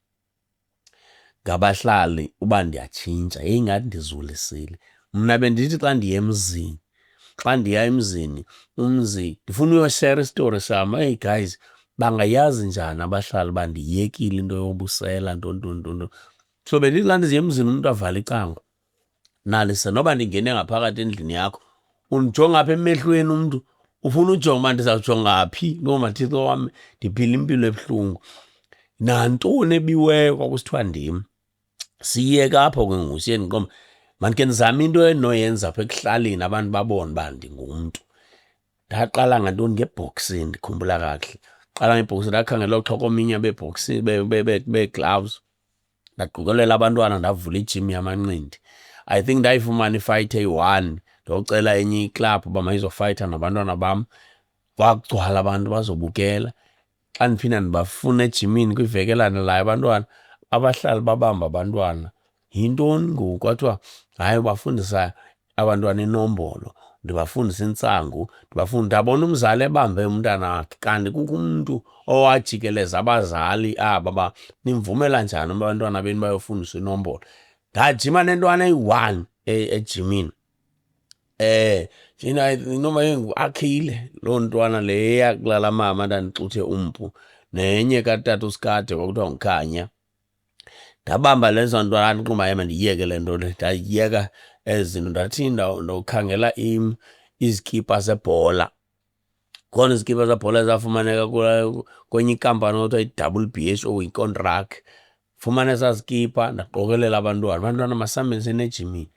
ngabahlali uba ndiyatshintsha yayingathi ndizulisile mna bendithi xa ndiya emzini umzi ndifuna uyoshare isitori sam hey guys bangayazi njani abahlali uba ndiyekile into yobusela ntontontonto so bendithi xa ndiziya emzini umntu avala icango nalise noba ndingene ngaphakathi endlini yakho undijonga apha emehlweni umntu ufuna ujonga uba ndizawujonga phi noomathixo wam ndiphila impilo ebuhlungu nantoni ebiweyo kwakusithiwa ndim siyeka apho ke ngoku siye ndiqomba mandike ndizame into endinoyenza apha ekuhlaleni abantu babone uba ndingumntu ndaqala ngantoni ngebhoksini ndikhumbula kakuhle qala ngebhoksini ndakhangela oxhokominya bee-gloves ndaqukelela abantwana ndavula ijim yamanqindi I think ndayifumana ifight eyi-1 ndocela enye iklabhu uba mayizofayitha nabantwana bam kwagcwala abantu bazobukela xa ndiphinda ndibafuna ejimini kwivekelana layo abantwana abahlali babamba abantwana yintoni ngoku kwathiwa hayi bafundisa abantwana inombolo, ndibafundisa intsangu, ndabona umzali ebambe umntana wakhe, kanti kukho umuntu owajikeleza abazali aba nimvumela njani abantwana beni bayofundiswa inombolo. Ndajima nentwana eyi-1 ejimini. Noma akhile loo ntwana leya kulala mama ndandixuthe umpu, nenye katata usikade kwakuthiwa nguKhanya. Ndabamba lezo ntwana ndiqumba mandiyeke le nto le, ndayiyeka ezinto ndathi ndokhangela izikipa zebhola. Khona izikipa zebhola ezafumaneka kwenye ikampani okuthiwa yi-WBH yikontraki. Fumana esas zikipa ndaqokelela abantwana masambe senejimini.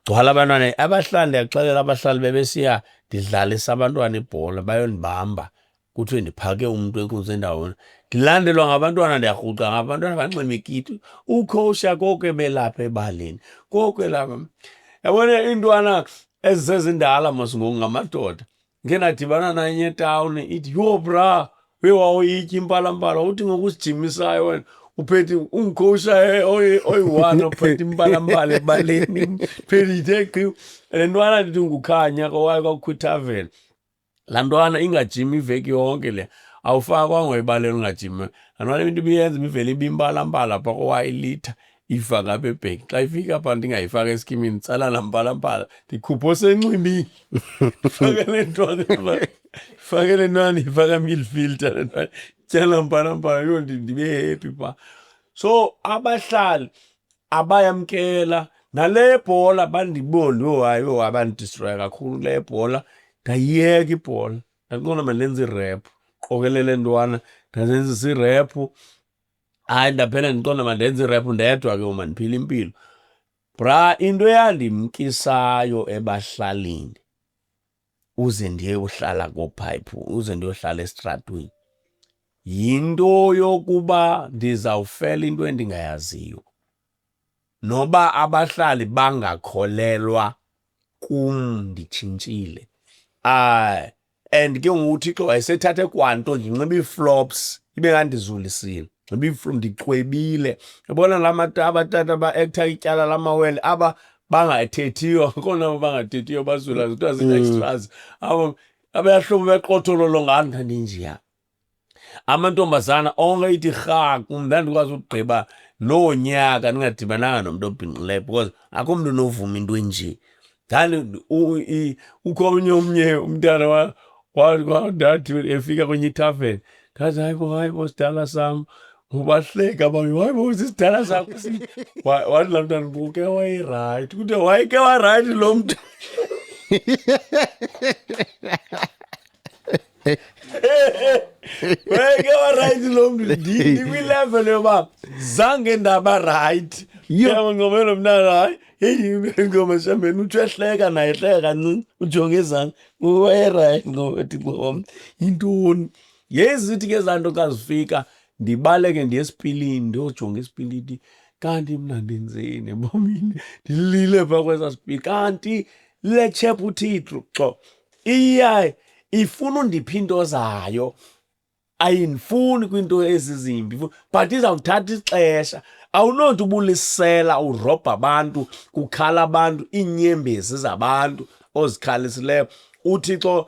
Gcwala abantwana abahlali, ndiyaxelela abahlali bebesiya ndidlalisa abantwana ibhola bayondibamba kuthiwe ndiphake umntu enkunzi endaweni. Ndilandelwa ngabantwana ndiyarhuqa ngabantwana banxiba ikiti, ukhowusha koko ebelapha ebaleni koko elapha. Yabona iintwana ezisezindala mos ngoku ngamadoda. Ngeke ndadibana nanye etawuni ithi, yho bra wawuyitya impalampala, uthi ngoku usijimisayo wena uphethe umkhowusha oyi-1 ophethe impalampala ebaleni phethe ithe qhiwu. Le ntwana ndithi nguKhanya kwakukho ithaveni. Laa ntwana ingajimi iveki yonke le, awufakwanga ebaleni ungajimi. Laa ntwana into ibiyenza ibivele ibimpalampala phaa kowa-ilitha ifaka apha ebheki. Xa ifika phaa ndingayifaka esikimini nditsala laa mpalampala ndikhupha osenxibini. Ndifake le ntwana ndiyifaka milfilter le ntwana tyala mpalampala yho ndibe happy phaa. So abahlali abayamkela nale bhola bandiboni hayi abandidistroya kakhulu le bhola. Ndayiyeka ibhola ndaqonda mandenze irephu, qokelele ntwana ndazenzisa irephu. Hayi ndaphela ndiqonda mandenze irephu ndedwa ke mandiphile impilo. Bra into eyandimkisayo ebahlalini uze ndiyohlala koPipe, uze ndiyohlala esitratweni, yinto yokuba ndizawufela into endingayaziyo. Noba abahlali bangakholelwa kum nditshintshile. And ke ngoku uThixo wayesethathe kwanto ndinxiba ii-flops ibe kandizulisile, ndiqwebile. Yabona abatata aba-ektha ityala lamawele aba bangathethiyo, khona aba bangathethiyo bazula kuthiwa zii-extras, abayahlobo beqothololo ngani ndandinjeya. Amantombazana onke ithi rhaku, ndandikwazi ukugqiba noonyaka ndingadibananga nomntu obhinqileyo because akho mntu unovuma into enje. Ukho omnye umntana ndathi efika kwenye ithaveni ndathi hayi bo sidala sam, ubahleka hayi bo sisidala sakho. Wathi laa mntana buke wayerayithi, kuthiwa wayeke warayithi lo mntu. Wayeke warayithi lo mntu, ndikwileveli yoba zange ndaba rayithi. Ngoba lo mntana hayi ngoma sihambeni uthi uyahleka naye hleka kancinci ujonge ezantsi wayerayithi ngothi yintoni. Yezithi ke ezaa nto xa zifika ndibaleke ndiye esipilini ndiyojonga esipilini kanti mna ndenzeni ebomini, ndilile phaa kwesaa sipili. Kanti le tshepha uThixo ifuna undipha into zayo, ayindifuni kwiinto ezizimbi but izawuthatha ixesha. Awunothi ubulisela urobha abantu, kukhala abantu, iinyembezi zabantu ozikhalisileyo. UThixo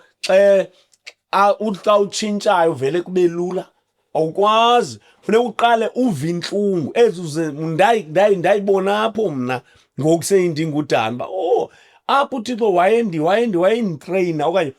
xa utshintshayo vele kube lula, awukwazi. Funeka uqale uve intlungu ezuze ndayibona apho mna ngoku seyindingudala uba apho uThixo wayenditreyina okanye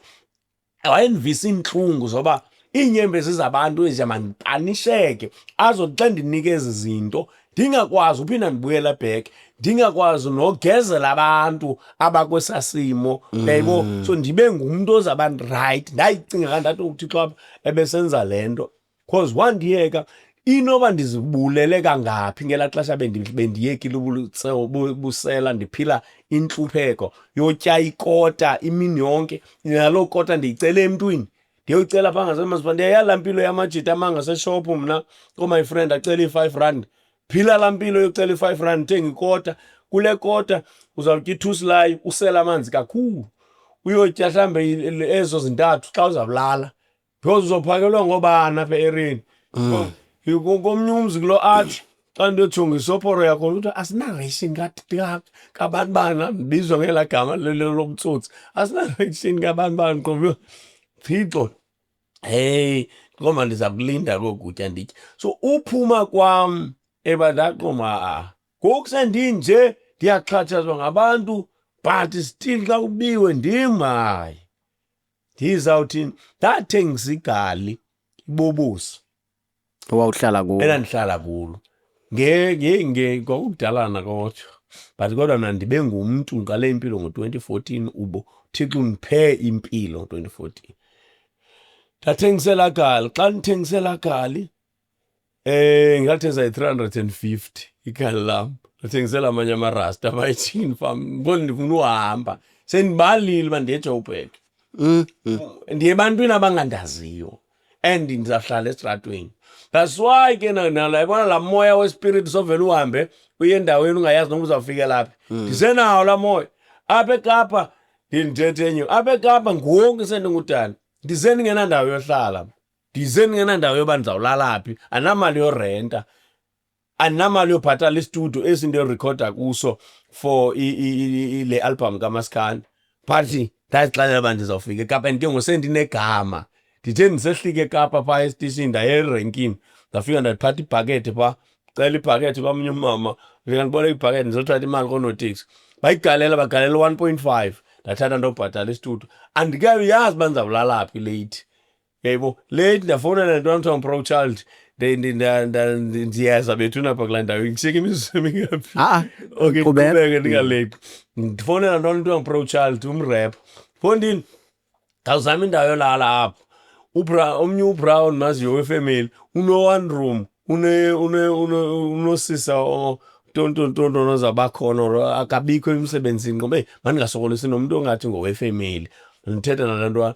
wayendivisa iintlungu zoba iinyembezi zabantu eziya mandipanisheke, azothi xa ndinikeza zinto ndingakwazi uphinda ndibuyela back, ndingakwazi nogezela abantu abakwesasimo, yayibo. So ndibe ngumntu ozaba rayithi. Ndayicinga kanti athi uThixo apha ebesenza le nto because wandiyeka. Inoba ndizibulele kangaphi ngelaa xesha bendiyekile ubusela, ndiphila intlupheko yotya ikota imini yonke, naloo kota ndiyicele emntwini, ndiyoyicela phaa ngasemasipala. Ndiyaya laa mpilo yamajita amangaseshophu mna my friend acela ii-R5. Phila laa mpilo yocela ii-R5 ndithenga ikota. Kule kota uzawutya ithuselayo, usele amanzi kakhulu, uyotya mhlawumbe ezo zintathu xa uzawulala because uzophakelwa ngoobani apha ereni. Komnye umzi kulo athi xa ndiyojonga isophoro yakho ukuthi asina-ration kabanibani ndibizwa ngela gama lobutsotsi asina-ration kabanibani qobe Thixo hey ngoba ndiza kulinda kokutya nditye so uphuma kwam ebandaqoma ngoku sendinje ndiyaxhatshazwa ngabantu but still xa kubiwe ndim hayi ndizawuthini ndathengisa igali ibobusi owawuhlala kuwo enandihlala kulo kwakudalana kodwa mna ndibe ngumntu ngiqale impilo ngo-2014 ubo Thixo undiphe impilo ngo-2014 ndathengisela gali xa ndithengisela gali ngathengisa i-350 igali lam ndathengisela amanye amarasta abayithini fam ngibona ndifuna uhamba sendibalile uba ndiye Joburg ndiye ebantwini abangandaziyo and ndizawuhlala esitratweni. That's why ke nalabona la moya wespiritu sovela uhambe uye endaweni ungayazi noma uzawufika laphi. Ndisenawo la moya apha eKapa ndithethenye apha eKapa ngoku sendingudala ndize ndingenandawo yohlala ndize ndingenandawo yoba ndizawulala phi anamali yorenta anamali yobhatala istudio esinto recorder kuso for le album kaMaskandi but ndazixelela uba ndizawufika eKapa and ke ngosendinegama ndithe ndisehlike eKapa phaa esitishini ndaye erenkini ndafika ndaphatha ibhakethe phaa cela ibhakethe kwamnye umama ndifika ndibona ibhakethe ndizothatha imali koonoteksi bagalela 1.5 ndathatha ndobhatala istudio andikayazi uba ndizawulala phi late yebo late ndafowunela nto Pro Child ndiyeza bethuna apha kulaa ndawo ngishiyeke imizuzu emingaphi okay qhubeka ndingalate ndifowunela nto Pro Child umrap fondini ngawuzama indawo yolala apho omnye uBrown maziyo wefamily uno-one room unosisa tonto nozabakhona akabikho emsebenzini ngoba mandingasokolisi nomuntu ongathi ngowefamily ndithetha nalaa nto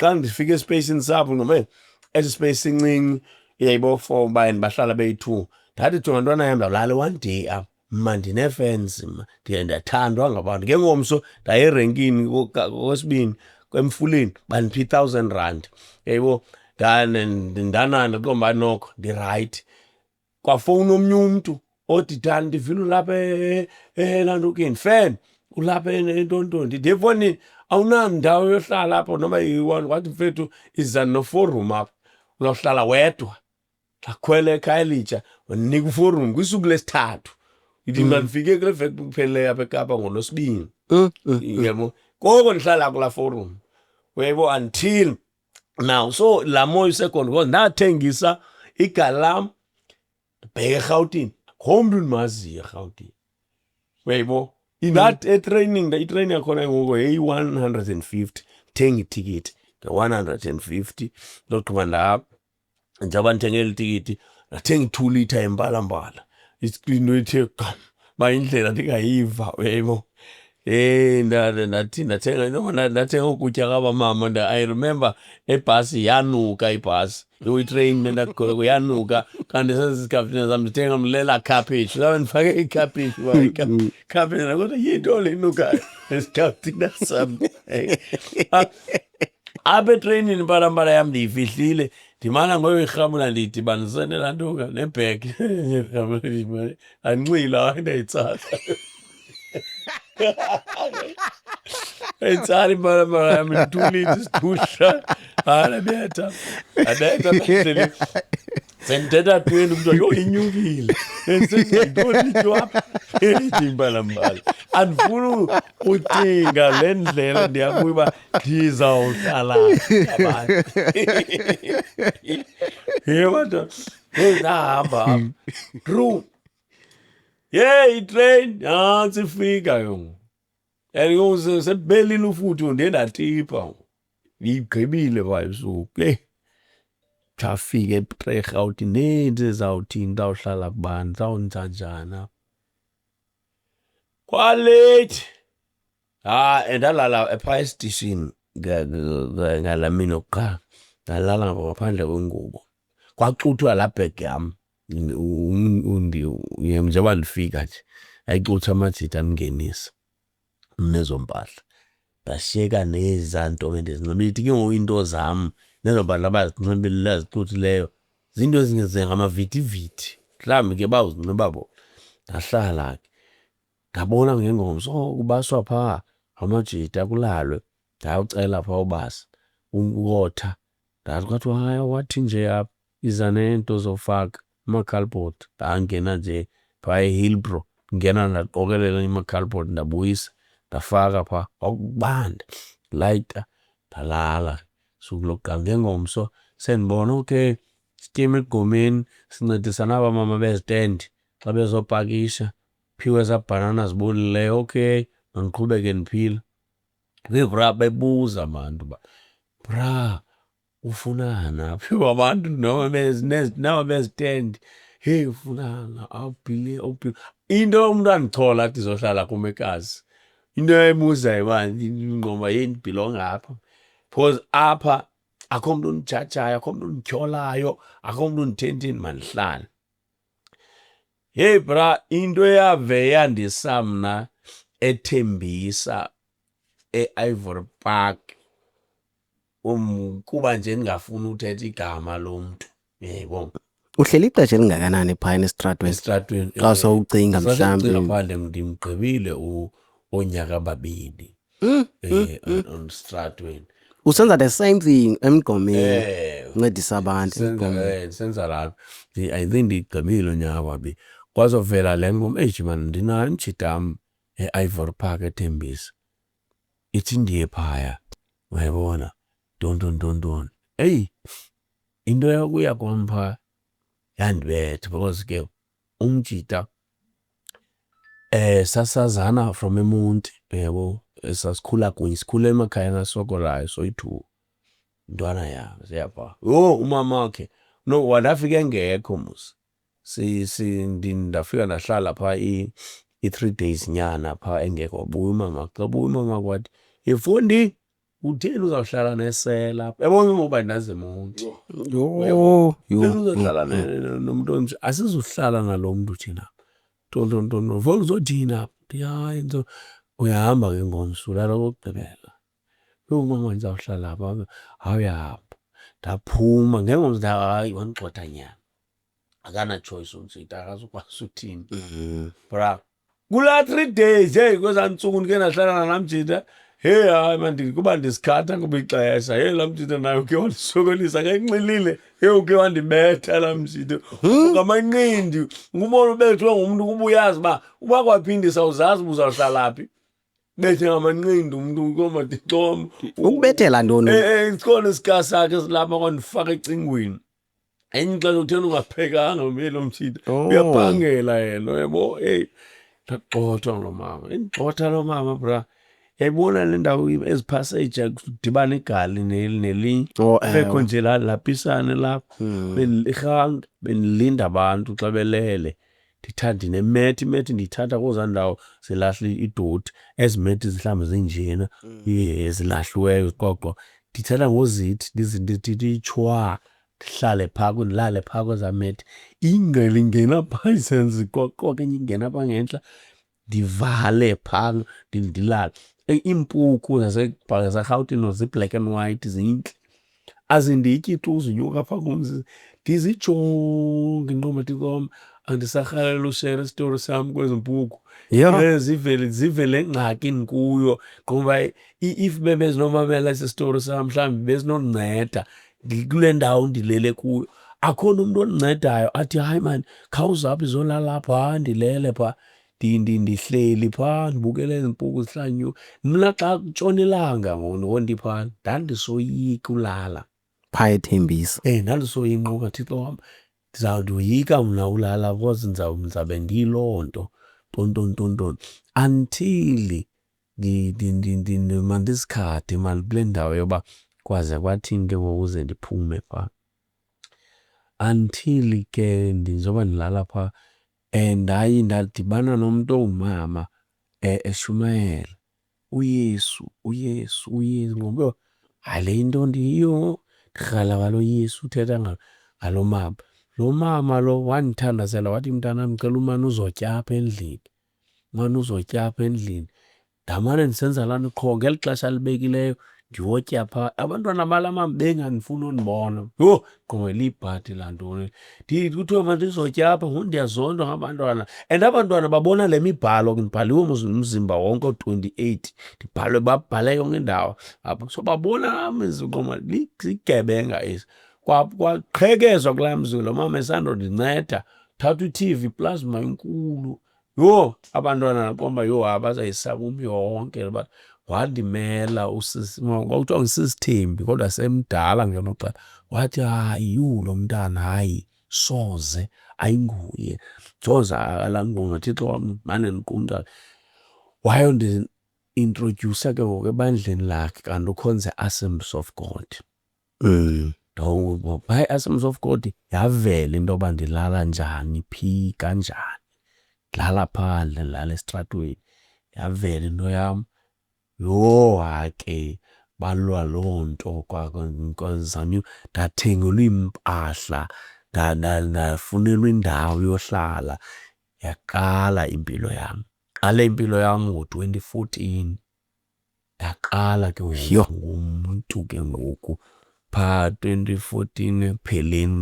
xa ndifika espacini sabo ngoba esi space sincinci yayibo for uba bahlala beyi-2 ndathi jonga ntwana yam ndawulala one day apha ma ndinee-fans ndiyathandwa ngabantu ke ngomso ndaye erenkini kwesibini kwemfuleni bandiphi 1,000 rand yayibo ndananda qomba noko ndirayithi kwafowuna omnye umntu othi dani ndivile ulapha elandukeni fan ulapha entontoni ndiye efowunini awunandawo yohlala apho noma yi-1 wathi mfethu iza no-4room apho uzawuhlala wedwa ndakhwela ekhaya elitsha ndinika u-4room kwisuku lesithathu ithi mna ndifike kule veki kuphelileyo apha eKapa ngoLwesibini yebo koko ndihlala kulaa 4room uyayibona until now so laa moya second because ndathengisa igali lam ndibheka eRhawutini akho mntu ndimaziyo eRhawutini uyayibona itraining yakhona ngoku yeyi-150 thenga itikiti nge-150 ndogqiba njengoba ndithengele itikiti ndathenga i-2 litre yembalambala into ethe ba indlela ndingayiva uyayibona ndathenga ukutya kabamama I remember ebhasi yanuka ibhasi itrain ndakhwela yanuka kanti sesisikhaphini sam ndithenga mlela cabbage sabe ndifake icabbage cabbage kodwa yinto le inukayo esikhaphini sam apha etreyinini impalambala yam ndiyifihlile ndimana ngoyoyirhamula ndiyidibanisene laa ntuka nebhegi anxila ndayitsala etsala impalambala yam itulile isidusha ndabetha sendithetha 20 umntu yho inyukile senditolitywapha elithi impalambala andifuni ucinga le ndlela ndiyakuyo uba ndizawuhlala abantu yebantu ndahamba apha tru itrain nantsi ifika yongo and ngoku sebelile ufuthu ndiye ndatipha ndiyigqibile phaa ebusuku traffic eRhawutini ndizawuthini ndawuhlala kubani ndizawunza njani apha kwaleyithi ndalala phaa esitishini ngalaa mini yokuqala ndalala ngaphandle kwengubo kwaxuthwa laa bhegi yam njengoba ndifika nje ayixuthwa amajita andingenisa nezo mpahla ndashiyeka nezaa nto bendizinxibile ithi ke ngoku iinto zam nezo mpahla abazinxibile azixuthileyo zinto ezingenze ngamavitiviti mhlawumbi ke bawuzinxiba bona. Ndahlala ke ngabona ngengomso kubaswa phaa amajita kulalwe, ndayocela phaa ubasa ukotha. Ndathi kwathiwa hayi wathi nje apha iza neento zofaka amakhalibhodi. Ndangena nje phaa eHillbrow, ngena ndaqokelela amakhalibhodi ndabuyisa ndafaka phaa kwakubanda, layita ndalala. Suku lokuqala ngengomso sendibona okay sityeme egqomeni sincedisa naba mama bezitendi xa bezopakisha, phiwe ezaa bhanana zibolileyo, okay mandiqhubeke ndiphila. Bra bebuza abantu uba bra ufunani apha? Phiwe abantu naba bezitendi, heyi ufunani? Awubhili. Into umntu andichola athi izohlala kum eKasi, into ebuzayo uba ingqondo yeyi ndibhilonga apha. Because apha akho mntu undijajayo, akho mntu undityholayo, akho mntu undithentini, mandihlale. Heyi bra, into eyave yandisa mna eThembisa eIvory Park kuba nje ndingafuni uthetha igama lomntu, yebo. Uhleli ixesha elingakanani phayana esitratweni? Esitratweni. Xa sowucinga mhlawumbi. Phandle ndimgqibile onyaka ababini esitratweni. Usenza the same thing emgqomeni, uncedisa abantu emgqomeni. Senza laa I think ndigqibile unyaka wabini. Kwazovela le ngoma man ndinayo imjitam eIvory Park eThembisa. Ithi ndiye phaya, uyayibona, ntontontoni. Eyi, into yokuya kwam phaa yandibetha because ke umjita sasazana from eMonti, yabo, sasikhula kunye, sikhule emakhaya asokolayo soyi-2. Intwana yam siyapha. Yho, umama wakhe no wandafika engekho musa. Ndafika ndahlala phaa i-3 days nyana phaa engekho, wabuya umama. Xa buya umama kwathi, Fundi, utheni uzawuhlala nesela apha? Yabona ngoba ndaze eMonti. Yho. Uzohlala nomntu onje, asizuhlala nalo mntu thina. Ntontontoni, vele uzothini apha? Hayi, uyahamba ke ngomso, ulala okokugqibela. Yho mama ndizawuhlala apha. Hayi uyahamba. Ndaphuma ngengomso hayi wandigxotha nyana. Akana-choice umjita, akazukwazi uthini. Bra, kulaa 3 days, heyi kwezaa ntsuku ndike ndahlala namjita, heyi hayi man kuba ndisikhatha ngoba ixesha. Heyi laa mjita nayo uke wandisokolisa ke nxilile, heyi uke wandibetha laa mjita. Ngamanqindi, ngubona ubethwe ngumntu kuba uyazi uba kwaphindisa uzazi uba uzawuhlala phi. Bethe ngamanqindi umntu komadicom. Ukubethela ntoni? Sikhona isika sakhe silapha kwandifaka ecingweni. Enye ixesha utheni ungaphekanga lo mjita, uyaphangela yena, uyabo. Heyi ndagxothwa lo mama, endigxotha lo mama bra. Yayibona le ndawo eziphaseyija kudibana igali nelinye. Fekho nje lapisane lapho. Bendilinda abantu xa belele. Ndinemethi, imethi ndiyithatha kwezaa ndawo zilahle idoti. Ezi methi zihlambe zinjena, zilahliweyo qoqo. Ndithatha ngozithi, ndithi tshwa, ndihlale phaa, ndilale phaa kwezaa methi. Ingqele ingena phaa isenza ikoqoke enye ingena apha ngentla. Ndivale phaa, ndilale. Iimpuku zaseRhawutini zi-black and white zintle. Azindityi tu zinyuka phaa kumzi. Ndizijonge inqomatikom, andisarhalela ushera isitori sam kwezi mpuku. Zivele engxakini kuyo ngoba if bebezinomamela esi sitori sam mhlawumbi bezinondinceda kule ndawo ndilele kuyo. Akho nomntu ondincedayo athi hayi mani khawuze apha izolala apha, ndilele phaa. Ndihleli phaa ndibukele ezi mpuku zihlanyuka. Mna xa kutshona ilanga ngondiphaa ndandisoyika ulala Phaa eThembisa. Ndandisoyinquka Thixo wam, ndizawudoyika mna ulala because ndizawube ndiyiloo nto, ntontontoni. Until mandizikhathe mani kule ndawo yoba kwaze kwathini ke ngoku uze ndiphume phaa. Until ke njengoba ndilala phaa ndadibana nomntu ongumama eshumayela, uYesu. Ngoba hayi le into ndiyo, ndirhala ngalo Yesu, uthetha ngalo mama. Lo mama lo wandithandazela wathi, mntanam ndicela umane uzotya apha endlini. Umane uzotya apha endlini. Ndamane ndisenza laa nto qho ngeli xesha libekileyo ndiyotya phaa. Abantwana balama bengandifuna undibona. Yho, qongela ibhadi lantoni. Kuthiwe mandizotya apha, ngoku ndiyazondwa ngabantwana. And abantwana babona le mibhalo, ndibhaliwe umzimba wonke o-28. Babhale yonke indawo apha. So babona qoma ligebenga esi. Kwaqhekezwa kulaa mzi, lo mama esandondinceda, thatha i-TV plasma enkulu. Yho, abantwana naqomba yho abazayisaba yonke. Wandimela usisi, kwakuthiwa ngusisithembi kodwa semdala ngelo xesha. Wathi hayi lo mntana, hayi soze ayinguye. Soze alangqonga Thixo wam mane ndiqumta. Wayondiintrodyusa ke ngoku ebandleni lakhe kanti ukhonza Assemblies of God. Hayi, Assemblies of God yavela into yoba ndilala njani, phi, kanjani. Ndilala phandle, ndilala esitratweni. Yavela into yam. Yho, ke balwa loo nto kwazanywa, ndathengelwa iimpahla, ndafunelwa indawo yohlala. Yaqala impilo yam. Qale impilo yam ngo-2014. Ndaqala ke ngoku ngumntu ke ngoku phaa 2014 ekupheleni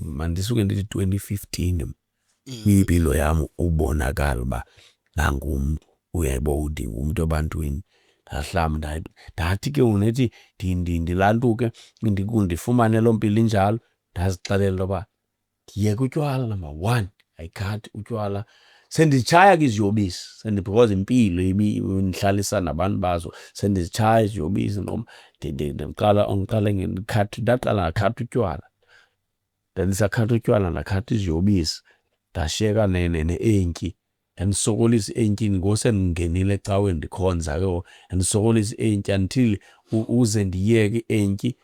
mandisuke ndithi 2015 impilo yam ubonakala uba nangumntu. Uyayibona ndingumntu ebantwini. Ndahlamba ndathi ke ngoku nethi ndilantuke ndifumane loo mpilo injalo. Ndazixelela intoba ndiyeka utywala, number 1, ayikhathi utywala. Senditshaya ke iziyobisi, because impilo ndihlalisa nabantu bazo. Sendizitshaya iziyobisi, ndaqala ngakhatha utywala. Ndandisakhatha utywala ndakhatha iziyobisi. Ndashiyeka ne-enki. Yandisokolisa i-enkini ngoku sendingenile ecaweni ndikhonza ke ngoku. Yandisokolisa i-enki until uze ndiyeke i-enki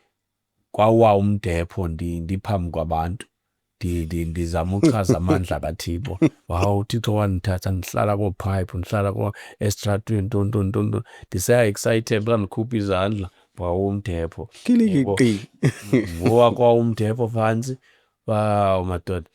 kwawa umdepho ndiphambi kwabantu. Ndizama uchaza amandla kaThixo. uThixo wandithatha ndihlala koophayiphi, ndihlala esitratweni, ntontontoni. Ndisaya excited xa ndikhupha izandla, umdepho. Kilikiqi. Ngowa kwawumdepho phantsi. Madoda.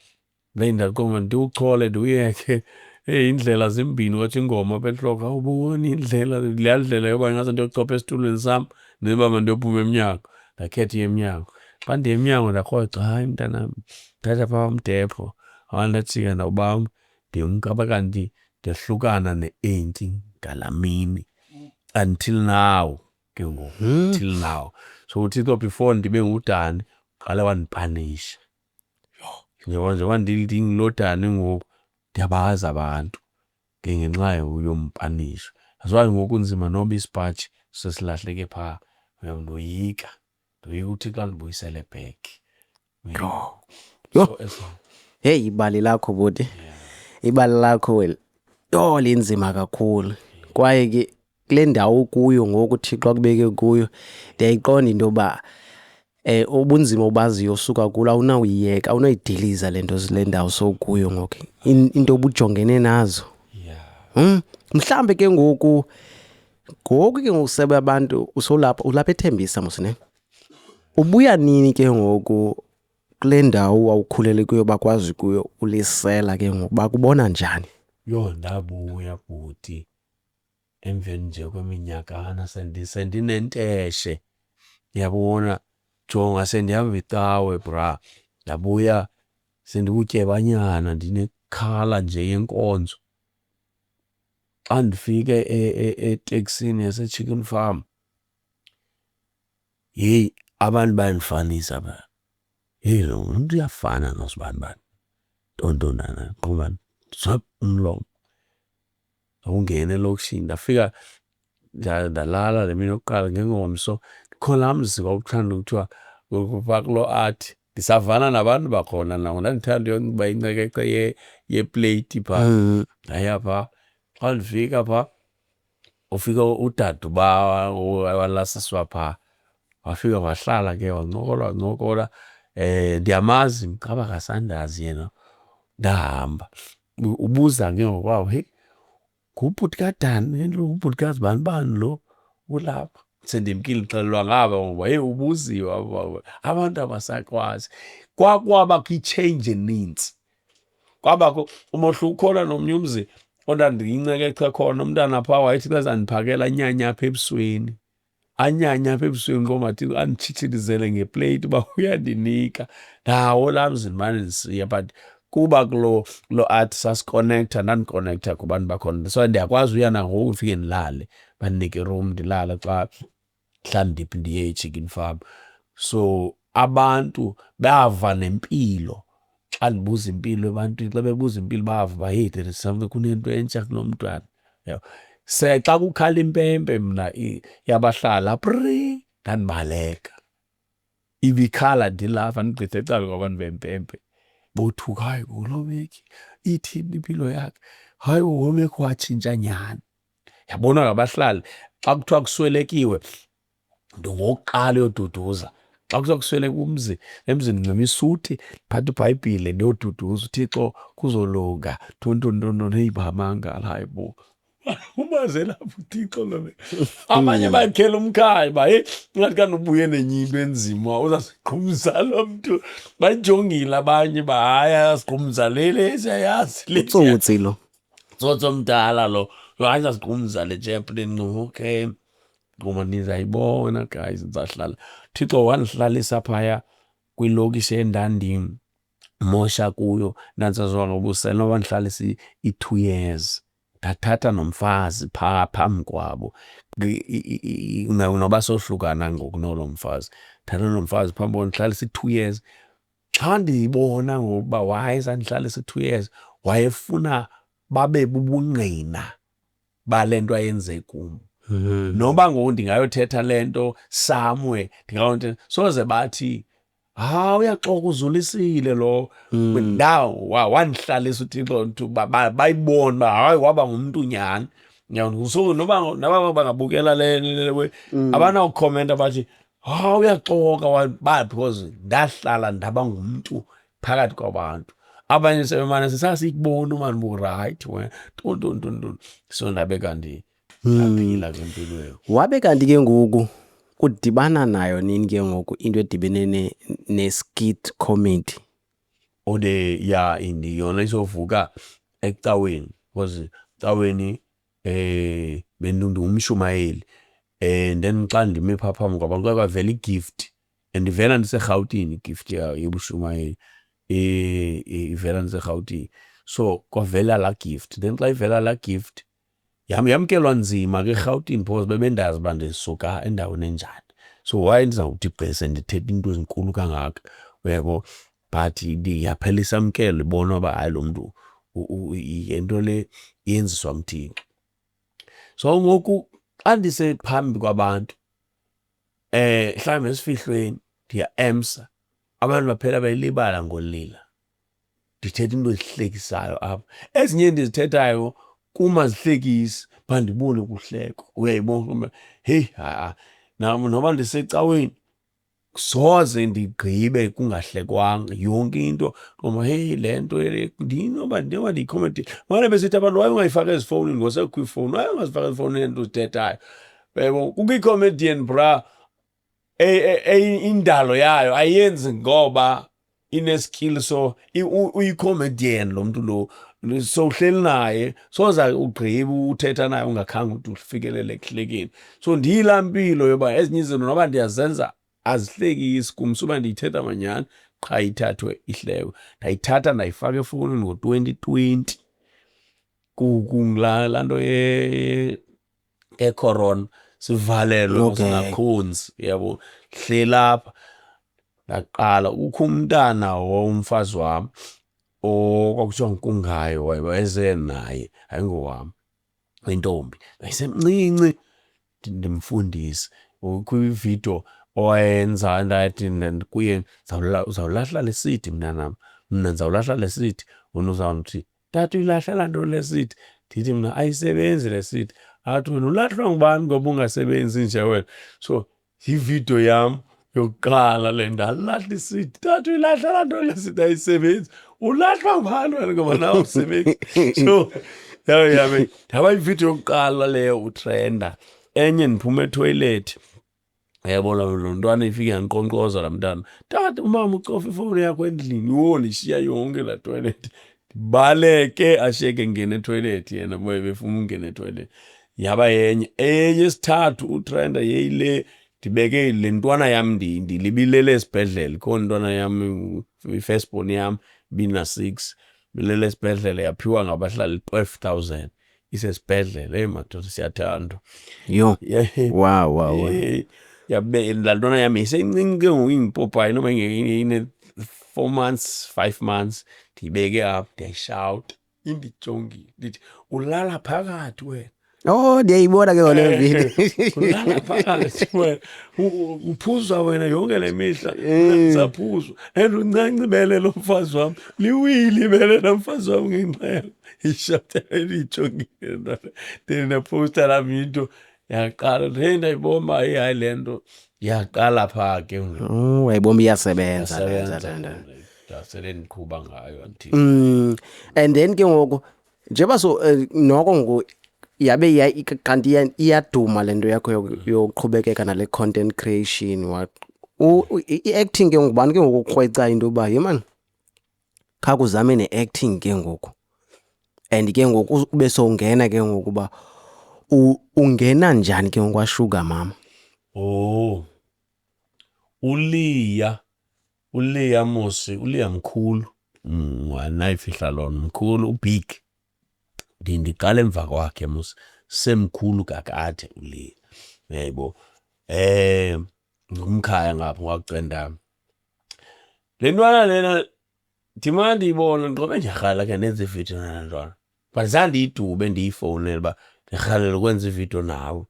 Ndaqonda ndiwuchole ndiwuyeke. Indlela zimbini watsho ingoma apha entloko. Awuboni indlela, laa ndlela yoba ingase ndiyochopha esitulweni sam ndiba mandiyophuma emnyango. Ndakhetha emnyango. Xa ndiya emnyango ndarhoxa, hayi mntanam, thatha phaa umdepho. Ndajika ndawubamba ndimka kanti ndiyahlukana ne-enki ngalaa mini. Until now ke ngoku. Until now. So uThixo before ndibe nguDani qale wandipanisha. Njengoba ndinguloo Dani ngoku ndiyabazi abantu ngenxa yompanisha. That's why ngoku nzima noba isipaji sesilahleke phaa. Ndoyika uThixo andibuyisele back. Yho. Hey, ibali lakho bhuti. Ibali lakho yho linzima kakhulu. Kwaye ke kule ndawo kuyo ngoku uThixo akubeke kuyo, ndiyayiqonda into yoba ubunzima obaziyo usuka kulo awunawuyiyeka, awunayidiliza le nto zile ndawo sokuyo ngoku. Into obujongene nazo. Mhlambe ke ngoku ke ngoku sebe abantu ulapha eThembisa mosine. Ubuya nini ke ngoku kule ndawo awukhulele kuyo bakwazi kuyo ulisela ke ngoku bakubona njani? Yho, ndabuya bhuti emveni nje kweminyakana sendinenteshe. Yabona, jonga sendihamba icawe bra. Ndabuya sendikutyebanyana ndinekhala nje yenkonzo. Xa ndifike eteksini yase-Chicken Farm, yeyi abantu bayandifanisa phaa. Yeyi lo mntu uyafana nosibanibani. Ntontonana qobani umlomo. Awungena elokishini. Ndafika ndalala le mini yokuqala ngengomso. Khona laa mzi kwawuthanda kuthiwa phaa kuloo art. Ndisavana nabantu bakhona nango. Ndandithanda uyonxiba incekece yepleyiti phaa. Ndaya phaa. Xa ndifika phaa, ufika udade uba walasiswa phaa. Wafika wahlala ke wancokola. Ndiyamazi mcaba akasandazi yena. Ndahamba. Ubuza ke ngokwawo, heyi, ngubhuti kaDani, ngubhuti kazibanibani lo ulapha. Sendimkile ndixelelwa ngaba ngoba heyi ubuziwe abantu abasakwazi. Kwakwabakho i-change enintsi. Kwabakho umohluko ukhona nomnye umzi ondandiyincekece khona umntana phaa wayethi xa zandiphakela nyanya apha ebusweni. anyanya apha ebusweni ngoMathixo anditshitshilizele ngeplate uba uyandinika ndawo laa mzini mane ndisiya but kuba kulo art sasikonektha ndandikonektha kubantu bakhona so ndiyakwazi uya nangoku ndifike ndilale bandinike iroom ndilala xa mhlawumbi ndiphi ndiye eChicken Farm. So abantu bava nempilo xa ndibuza impilo ebantwini xa bebuza impilo bava uba hey there is something kunento entsha kulo mntwana se xa kukhala impempe mna yabahlala ndandibaleka ibikhala ndilapha ndigqithe ecala kwabantu bempempe bothuka hayi ulobeki ithini impilo yakhe hayi ulobeki watshintsha nyhani yabona ngabahlali xa kuthiwa kuswelekiwe ndingokuqala yoduduza xa kuthiwa kusweleka umzi emzini ngemisuti phatha iBhayibhile ndiyoduduza uThixo kuzolunga ntontontonton hey bamangala hayi bo umaze lapho uThixo lo abanye bakhela umkhaya ba hey ngathi kanti ubuye nenye into enzima uzasiqhumza lo mntu bajongile abanye ba hayi asiqhumza lele siyayazi le Tsotsi lo tsotso mdala lo hayi asiqhumza le chaplain okay ngoba nizayibona guys ndizahlala Thixo wandihlalisa phaya kwilokishi endandimosha kuyo ndantsazwa ngobusela noba ndihlalisa i-2 years ndathatha nomfazi phambi kwabo noba sohlukana ngoku nolo mfazi thatha nomfazi phambi kwabo ndihlalisa i-2 years xa ndiyibona ngokuba wayesandihlalisa i-2 years wayefuna babe bubungqina bale nto ayenze kum noba ngoku ndingayothetha le nto somewhere soze bathi uyaxoka uzulisile lo ndawo wandihlalisa uThixo bayibona uba hayi waba ngumntu nyhani so noba bangabukela le abanawukhomenta bathi uyaxoka because ndahlala ndaba ngumntu phakathi kwabantu abanye sebemane sasiyibona umani bu-right wena tontontonton so ndabe kanti ndaphila ke empilweni. Wabe kanti ke ngoku udibana nayo nini ke ngoku into edibene ne-skit comedy yona isovuka ecaweni because caweni bendingumshumayeli then xa ndime phaa phambi kwabantu kwavela igift and ivela ndiseRhawutini igift yobushumayeli ivela ndiseRhawutini so kwavela laa gift then xa ivela laa gift yamkelwa nzima ke eRhawutini because bebendazi uba ndisuka endaweni enjani so why ndizawuthi bhese ndithetha into ezinkulu kangaka uyabo but yaphela isamkelo ibona uba hayi lo mntu into le yenziswa mthixo. So ngoku xa ndisephambi kwabantu mhlawumbi esifihlweni ndiya-emsa abantu baphela bayilibala ngolila ndithetha into ezihlekisayo apha ezinye ndizithethayo kumazihlekisi bandibone kuhleko uyayibona hey noba ndisecaweni soze ndigqibe kungahlekwanga yonke into ngoba hey le nto ndinoba ndiyikhomedi mane besithi abantu waye ungayifaka ezifowunini ngosekho ifowuni waye ungazifaka ezifowunini into uzithethayo yebo kukho i-comedian bra indalo yayo ayenzi ngoba ine-skill so uyi-comedian lo mntu lo so uhleli naye soza ugqibe uthetha naye ungakhange ukuthi ufikelele ekuhlekeni so ndiyilaa mpilo yoba ezinye izinto noba ndiyazenza azihlekisi kum suba ndiyithetha manyani qha ithathwe ihleko ndayithatha ndayifaka efowunini ngo-2020 laa nto ecorona sivalelwe singakhonzi yabo hlela apha ndaqala ukho umntana womfazi wami kwakuthiwa ngukungayo wayeze naye ayingowami wentombi wayesemncinci ndimfundise kwividiyo owayenza ndathi kuye uzawulahla lesidi mna ndizawulahla lesidi wena uzawuthi tata uyilahlela nto lesidi ndithi mna ayisebenzi lesidi athi wena ulahlwa ngubani ngoba ungasebenzi nje wena so yividiyo yam yokuqala le ndalahla isidi tata uyilahlela nto lesidi ayisebenzi ulahlwa ngubani wena ngoba nawe usebenzi so yaba ividiyo yokuqala leyo utrenda enye ndiphuma etoilet uyabona lo ntwana ifike yandiqonkqoza laa mntana tata umama ucofa ifowuni yakho endlini ndishiya yonke laa toilet ndibaleke ashiyeke ngena etoilet yena befuna ungena etoilet yaba yenye yesithathu uTrenda yeyile ndibeke le ntwana yam ndilibilele esibhedlele khona intwana yam i-firstborn yam bina 6 bilele esibhedlele yaphiwa ngabahlali 12,000 isesibhedlele hey madoda siyathandwa Yo. Wow. yabe la ntwana yami isencinci ke ngoku ingipopayi noma ine 4 months 5 months ndibeke apha ndiyayishawuta indijongile ndithi ulala phakathi wena Oh, ndiyayibona ke ngole video. ulala phakathi wena uphuzwa wena yonke le mihla saphuzwa and uncancibele lo mfazi wami liwile ibele nomfazi wami ngenxele ishata elijongile ndina poster lami into yaqala hey ndayibona hayi lento yaqala pha ke Oh, wayibona iyasebenza lento. dasele ndiqhuba ngayo until And then ke ngoku njengoba so noko ngoku yabe kanti iyaduma lento yakho yoqhubekeka nale content creation i-acting ke ngubani ke ngoku ukrweca into ba yemani kha kuzame ne-acting ke ngoku and ke ngoku ube sowungena ke ngoku ba ungena njani ke ngoku Sugar Mama? uLiya Mosi uLiya mkhulu wanayifihla lona mkhulu ubig ndiqala emva kwakhe mos semkhulu kakade uLiya yebo ngumkhaya ngapha kwaCendana le ntwana lena ndimandi ibona ndiqobe ndirhala ke nenze ividiyo nantwana but zandiyidube ndiyifonela uba ndirhalela ukwenza ividiyo nawe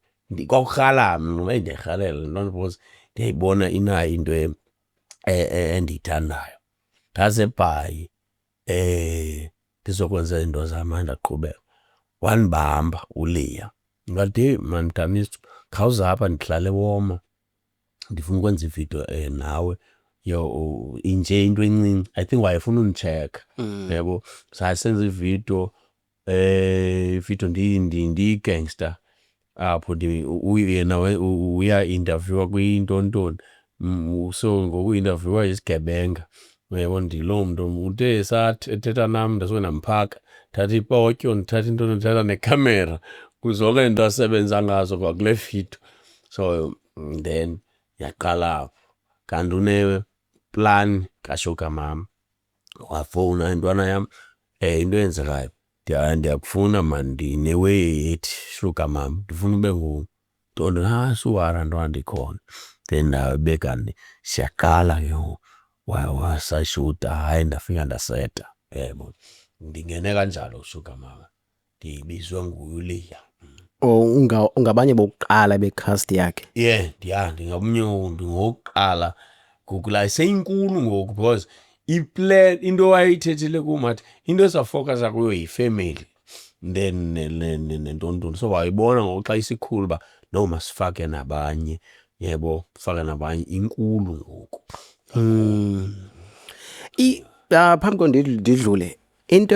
kwakurhala mna ndiyirhalela ntwana because ndiyayibona inayo into endiyithandayo ndasebhayi ndizokwenza into zami ndaqhubeka wanibamba uLiya ngathi manitaniso khawuzapha ndihlale woma ndifuna ukwenza ividiyo nawe yo inje into encinci I think wayefuna undicheck yabo sasenza ividiyo ividiyo ndi-gangster apho yena uya interviewa kwintontoni so ngoku-interviewa isigebenga uyabo ndilo mntu uthe sathi ethetha nam ndasuke ndamphaka thatha ipotyo ndithatha into ndithatha nekhamera kuzonke into asebenza ngazo kwakule vidiyo so then yaqala apho kanti uneplan kaSugar Mama wafowuna intwana yam into eyenzekayo ndiyakufuna mani ndineway ethi Sugar Mama ndifuna ube ntonto suwara ntwana ndikhona then ndabe kanti siyaqala ke wasashuta hayi ndafika ndaseta yebo ndingene kanjalo uSugar Mama ndibizwe nguLiya ungabanye bokuqala becast yakhe ndingabumnyondi ngokuqala ngoku la seyinkulu ngoku because iplan into wayithethile kumathi into esafocus kuyo yifamily then nentontoni so wayibona ngoku xa isikhulu ba no masifake nabanye yebo faka nabanye inkulu ngoku phambi ndidlule into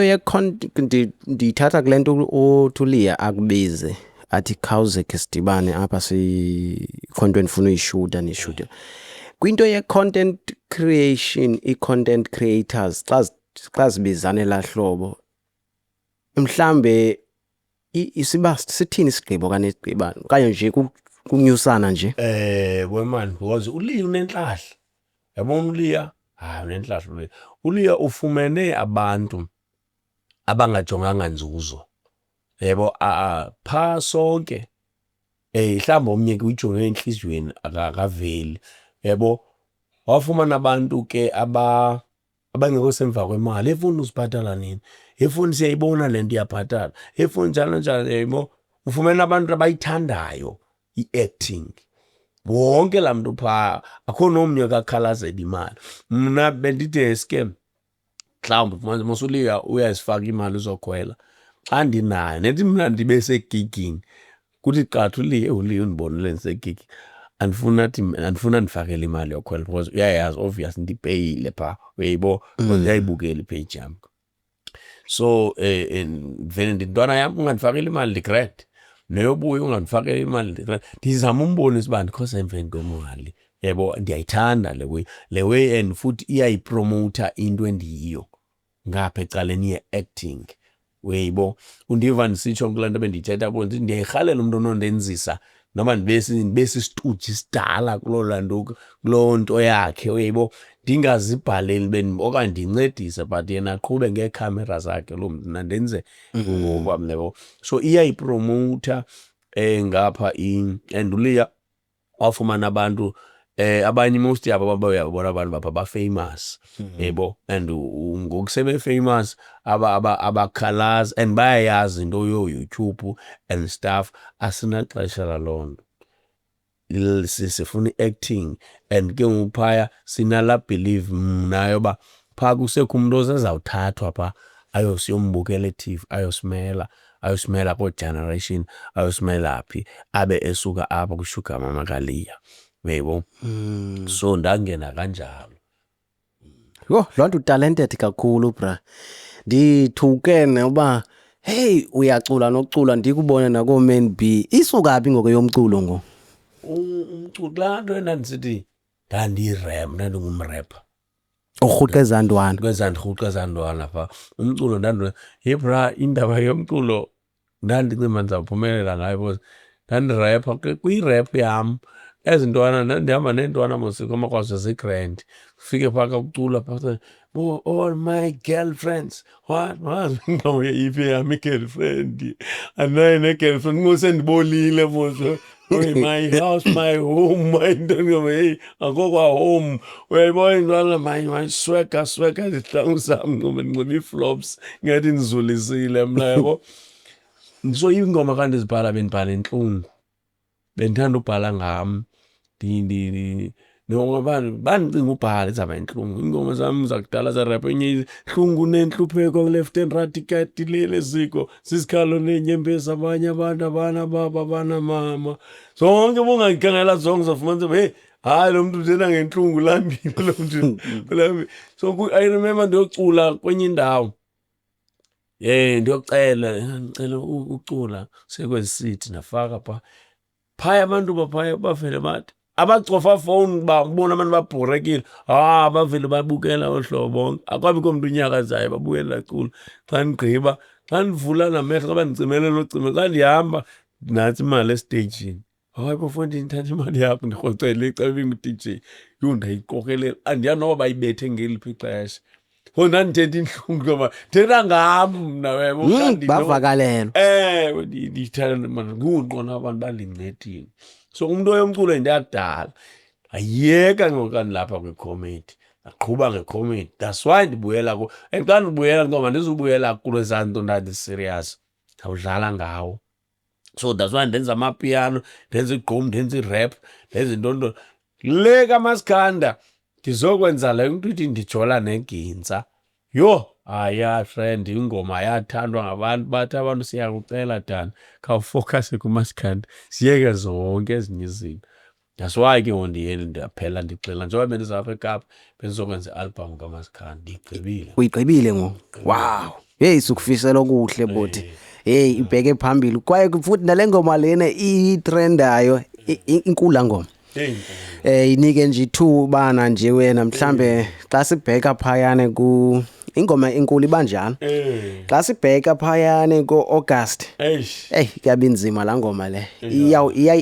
ndiyithatha kule nto uLiya akubize athi khawuze ke sidibane apha sikhonto endifuna uyishuta nishuta kwinto ye-content creation i-content creators xa zibizane la hlobo mhlambe sithini isigqibo kanesigqibano okanye nje kunyusana nje wemani because uLiya unenhlahla yabona uLiya unenhlahla uLiya ufumene abantu abangajonganga nzuzo yebo pha sonke mhlawumbe omnye ke uyijonge enhliziyweni akaveli yebo wafumana abantu ke abangekho semva kwemali efuna uzibhatala nini efuna siyayibona lento iyabhatala efuna njalo yebo ufumene abantu abayithandayo i-acting wonke la muntu pha akho nomnye kakhalazela imali mna bendithi scam mhlawumbe mosuLiya uyazifaka imali uzokhwela xa ndinayo nethi mna ndibe segigini kuthi qatha uLiya undibonile ndisegigini andifuna ndifakele imali yokhwela because uyayazi obvious ndipeyile pha uyayibo because ndiyayibukela ipage yam so vele ndintwana yam ungandifakela imali ndigrade neyobuya ungandifakela imali ndigrade ndizama umbonisa uba ndikho semveni kwemali yebo ndiyayithanda le way and futhi iyayipromota into endiyiyo ngapha ecaleni ye-acting weyibo undiva ndisitsho kulanto bendithetha kuyo ndiyayirhalela umuntu onondenzisa noma ndibesi situji sidala kuloo nto yakhe weyibo ndingazibhaleli okanye ndincedise but yena aqhube ngeekhamera zakhe loo mntu nandenze ngokwam yabo. So iyayipromowutha ngapha and uLiya wafumana abantu abanye most yabo bayabona abantu bapha ba-famous yebo and ngoku sebe-famous abakhalazi and bayayazi into yo-YouTube and stuff. Asinaxesha laloo nto, sifuna i-acting and ke ngoku phaya sinala believe mna yoba phaa kusekho umntu ozawuthathwa phaa siyombukela e-TV ayosimela koo-Generation ayosimela phi abe esuka apha kuShuga Mama kaLiya uyayibona. So ndangena kanjalo. Yho, loo nto talented kakhulu bra. Ndithukene uba hey uyacula nokucula ndikubone nakoo-Men B. Isuka phi ngoko yomculo ngo? Umculo laa nto endandisithi ndandingumrepha. Urhuqezandwana. Urhuqezandwana phaa. Umculo bra indaba yomculo ndandicinga ndizawuphumelela ngayo because ndandirepha kwi-rap yam ezi ntwana ndandihamba neentwana mosiko amakwazi zigrand ufike phaa kakucula phaa all my girlfriends what iphi yam i-girlfriend andinayo ne-girlfriend ngosendibolile moso my house my home my hey akokwa home uyayibona intwana my swagger izihlangu zam ndinxiba ii-flops ngathi ndizulisile mna yabo. So ingoma kanti ndizibhala bendibhala intlungu bendithanda ubhala ngam bandicinga ubhala izawuba intlungu. Iingoma zam zakudala zarap enye intlungu nentlupheko left and right ikadilile eziko zisikhalo neenyembezi abanye abantu abanababa abanamama zonke bungayikhangela zonke zafumanisa hey hayi lo mntu uthetha ngentlungu lambile lo mntu lambile. So I remember ndiyocula kwenye indawo ndicela ucula sekwezi sithi ndafaka phaya abantu baphaya bavele bathi abacofa fowuni babona abantu babhorekile bavele babukela ohlobo bonke akwabikho mntu unyakazayo babukela cula. Xa ndigqiba xa ndivula namehlo xa bandicimele nocima xa ndihamba nantsi imali esteyijini hayi bafowuni ndithatha imali yakho ndirhocele icala ingu-DJ yho ndayikokelela andiyazi noba bayibethe ngeliphi ixesha. Ho ndandithetha intlungu ngoba thetha ngam mna bavakalelwa ndiyithanda ngunqona abantu bandincedile. So umntu oyomculo ndiyakudala ayeka ngokani lapha kwikhomedi aqhuba ngekhomedi. That's why ndibuyela and xa ndibuyela ngoba ndizubuyela kulo zanto ndandiserious ndawudlala ngawo. So that's why ndenza amapiano ndenza igqom ndenza irap ndenza intoni le kaMaskanda ndizokwenza le nto ithi ndijola negintsa yho aya friend ingoma yathandwa ngabantu bathi abantu siyakucela dani khawufokase kuMaskanda siyeke zonke ezinye izinto. That's why ke ndiyeni ndaphela ndixela njengoba bendizapha eKapa bendizokwenza i-album kaMaskanda ndiyigqibile. Uyigqibile ngo? Wow. Hey sikufisela okuhle boti. Hey ibheke phambili kwaye futhi nale ngoma lena itrendayo inkulu ngoma. Inike nje ithuba nje wena mhlambe xa sibheka phayane ku ingoma enkulu ibanjani xa sibheka phayane ku-August kuyabe inzima la ngoma le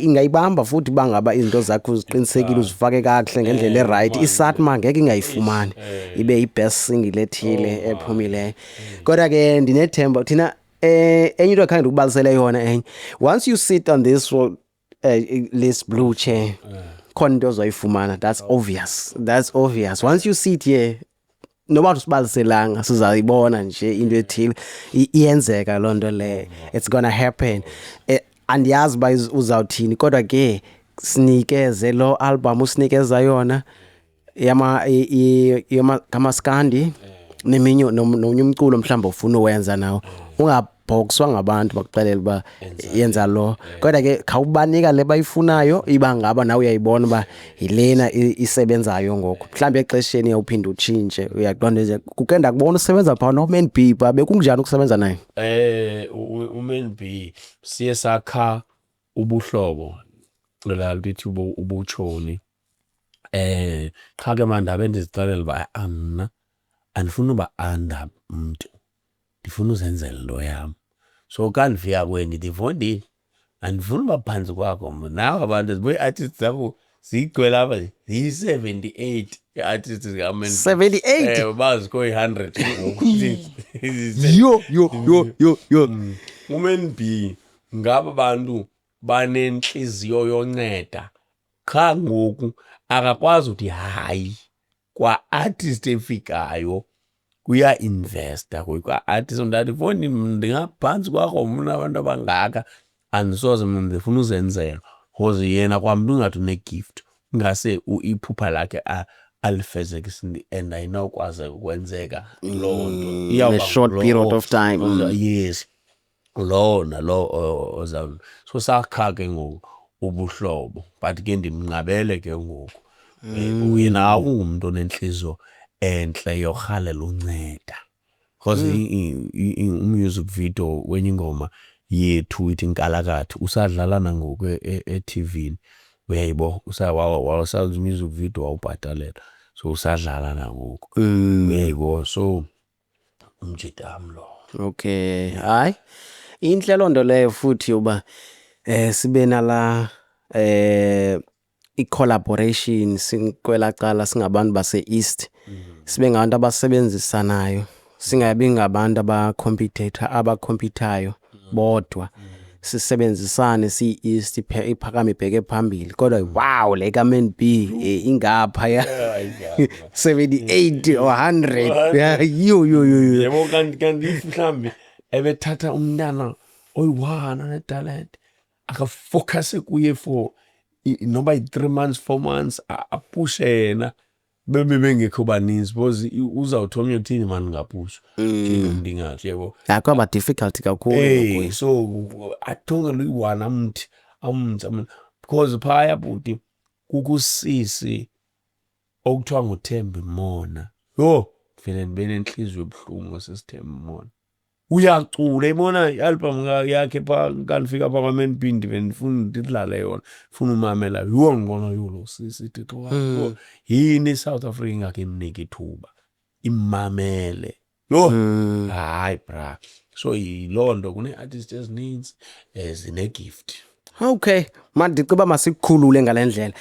ingayibamba futhi bangaba izinto zakho uziqinisekile uzifake kakuhle ngendlela eright isatma ngeke ingayifumani ibe i-best single ethile ephumileyo. Kodwa ke ndinethemba thina enye into ekhanda ukubalisela yona enye once you sit on this this blue chair khona into ozoyifumana. That's obvious once you sit here noba usibaliselanga sizayibona nje into ethile iyenzeka loo nto le it's gonna happen. Andiyazi uba uzawuthini kodwa ke sinikeze lo album usinikeza yona kaMaskandi neminye nomnye umculo mhlawumbe ufuna uwenza nawo ungabhokiswa ngabantu bakuxelela uba yenza lo kodwa ke khawubanika le bayifunayo iba ngaba nawe uyayibona uba yilena isebenzayo ngoku mhlawumbe exesheni uyawuphinda utshintshe uyaqonda nje kuke ndakubona usebenza phaa no-Man B bekunjani ukusebenza naye? uMan B siye sakha ubuhlobo lithi ubutshoni qha ke manje abe ndizixelela uba mna andifuni uba anda umntu ndifuna uzenzela into yam. So xa ndifika kuwe ndithi Vondile, andifuni uba phantsi kwakho mna. Nawe abantu zibuyi-artists zakho zigcwele apha ziyi-78 i-artists zikaMan. 78 bazikho i-100 yo uMan B ngaba bantu banentliziyo yonceda. Qha ngoku akakwazi uthi hayi kwa-artist efikayo kuya-investa kwa-artist ndathi Vondile ndingaphantsi kwakho mna abantu abangaka andisoze mna ndifuna uzenzela because yena kwamntu ungathi une-gift ingase iphupha lakhe alifezekise and ayinawukwazi ukwenzeka loo nto. in a short period of time. Yes, lowo nalo ozawulo. So sakha ke ngoku ubuhlobo but ke ndimnqabele ke ngoku. Yena ungumntu onentliziyo entle yorhalela unceda because i-music video wenye ingoma yethu ithi Nkalakatha usadlala nangoku e-TV uyayibo wasawenza i-music video wawubhatalela so usadlala nangoku uyayibo so umjidam lo. Okay, hayi inhle loo nto leyo futhi uba sibe nala i-collaboration kwela cala singabantu base-East sibe ngabantu abasebenzisanayo singabi ngabantu abakhompyuthayo bodwa sisebenzisane si-East iphakame ibheke phambili kodwa wow le kaMan B ingapha ya 78 or 100 yo yebo kanti mhlambi ebethatha umntana oyi-1 onetalent akafocuse kuye for noba yi-3 months 4 months apushe yena bengekho baninzi because uzawuthi omnye uthini mani ngapusha ndingathi yebo kwaba difficult kakhulu. So athongele uyi-1 amthi because phaya buti kukusisi okuthiwa nguThembi Mona. Yho vele ndibe nenhliziyo ebuhlungu sesithembi Mona uyacula ibona i-album yakhe pha kanifika pha kwaMan B ndifuna ndidlale yona ndifuna umamela yho ngibona yolo sisithi xo yini iSouth Africa ingakhe imnike ithuba imamele yho hayi bra. So yiloo nto kune-artist ezininzi zine-gift. Okay manje ndiceba masikukhulule ngale ndlela.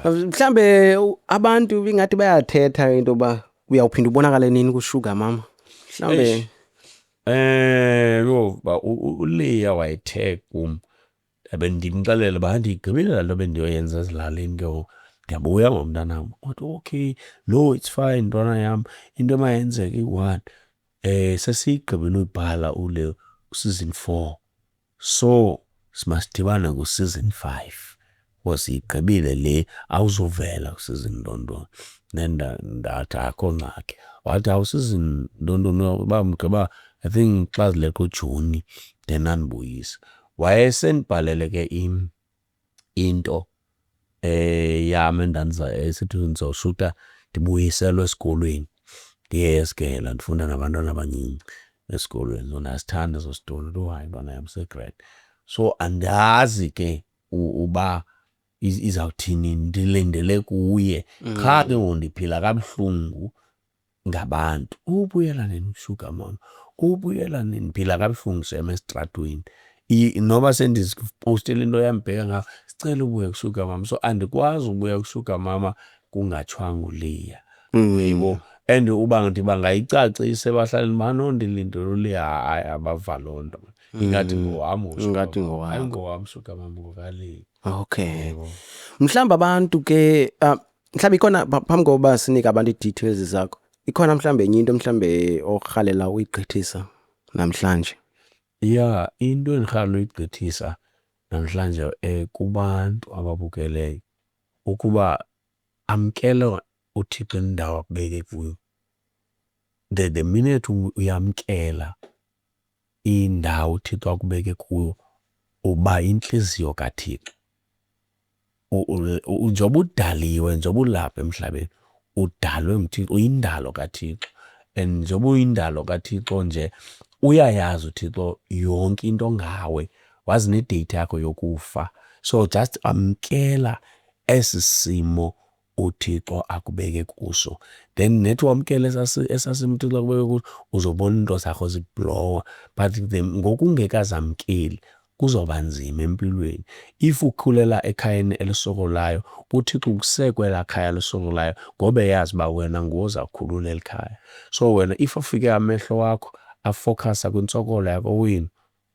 Mhlambe abantu ingathi bayathetha into ba uyawuphinda ubonakale nini kuSugar Mama mhlambe yho uLeah wayethe kum bendimxelela uba ndigqibile laa nto bendiyoyenza ezilalini ke ngoku ndiyabuya ngomntanam wathi okay no it's fine ntwana yam into emayenzeka iyi-1 sesiyigqibile uyibhala ule season 4 so simasidibane ku-season 5 because yigqibile le awuzovela ku-season ntontoni then ndathi akho ngxaki wathi season ntontoni bamgqiba I think xa zileqa uJuni then andibuyisa wayesendibhalele ke into yami esithi ndizoshuta ndibuyiselwe esikolweni ndiyesikela ndifunda nabantwana abancinci esikolweni so ndasithanda ezo sitori nto hayi ntwana yam segrade so andazi ke uba izawuthini ndilindele kuye qha ke ngoku ndiphila kabuhlungu ngabantu ubuyela nini uSugar Mama ubuyela nini ndiphila kabuhlungu sema esitratweni noba sendizipostile into yambheka ngayo sicela ubuye kuSugar Mama so andikwazi ubuya kuSugar Mama kungatshwanga uLeah yebo and uba ndiba ngayicacise ebahlalini banondilindele uLeah hayi abava loo nto ingathi ngowam Sugar Mama ngokaLeah. Okay mhlawumbe abantu ke mhlawumbe ikhona phambi kokuba sinike abantu i-details zakho ikhona mhlawumbe enye into mhlawumbe orhalela uyigqithisa namhlanje. Into endirhalela uyigqithisa namhlanje kubantu ababukeleyo ukuba amkela uThixo indawo akubeke kuyo. The minute uyamkela indawo uThixo akubeke kuyo uba inhliziyo kaThixo. Njengoba udaliwe njengoba ulapha emhlabeni udalwe nguThixo uyindalo kaThixo and njengoba uyindalo kaThixo nje uyayazi uThixo yonke into ngawe wazi nedate yakho yokufa so just amkela esi simo uThixo akubeke kuso. Then nethi wamkela esasimthixo akubeke kuso uzobona into zakho ziblowa, but ngokungekazamkeli kuzoba nzima empilweni. If ukhulela ekhayeni elisokolayo, uThixo ukusekwela khaya lisokolayo ngoba eyazi ba wena nguwoza kukhulula elikhaya. So wena if afike amehlo wakho afocus kwinsokolo yakho wini,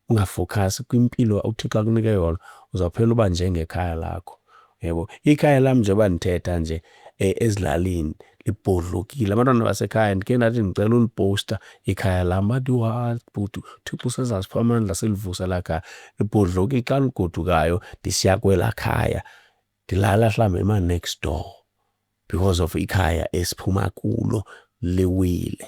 ungafocus kwimpilo uThixo akunike yona, uzaphela uba njengekhaya lakho. Yebo, ikhaya lami nje banithetha nje ezilalini libhodlokile. Abantwana basekhaya ndike ndathi ngicela uliposta ikhaya lami bathi what but uThixo sezasipha amandla selivusa la khaya. Libhodlokile xa ligodukayo ndisiya kwela khaya. Ndilala mhlawumbe next door because of ikhaya esiphuma kulo liwile.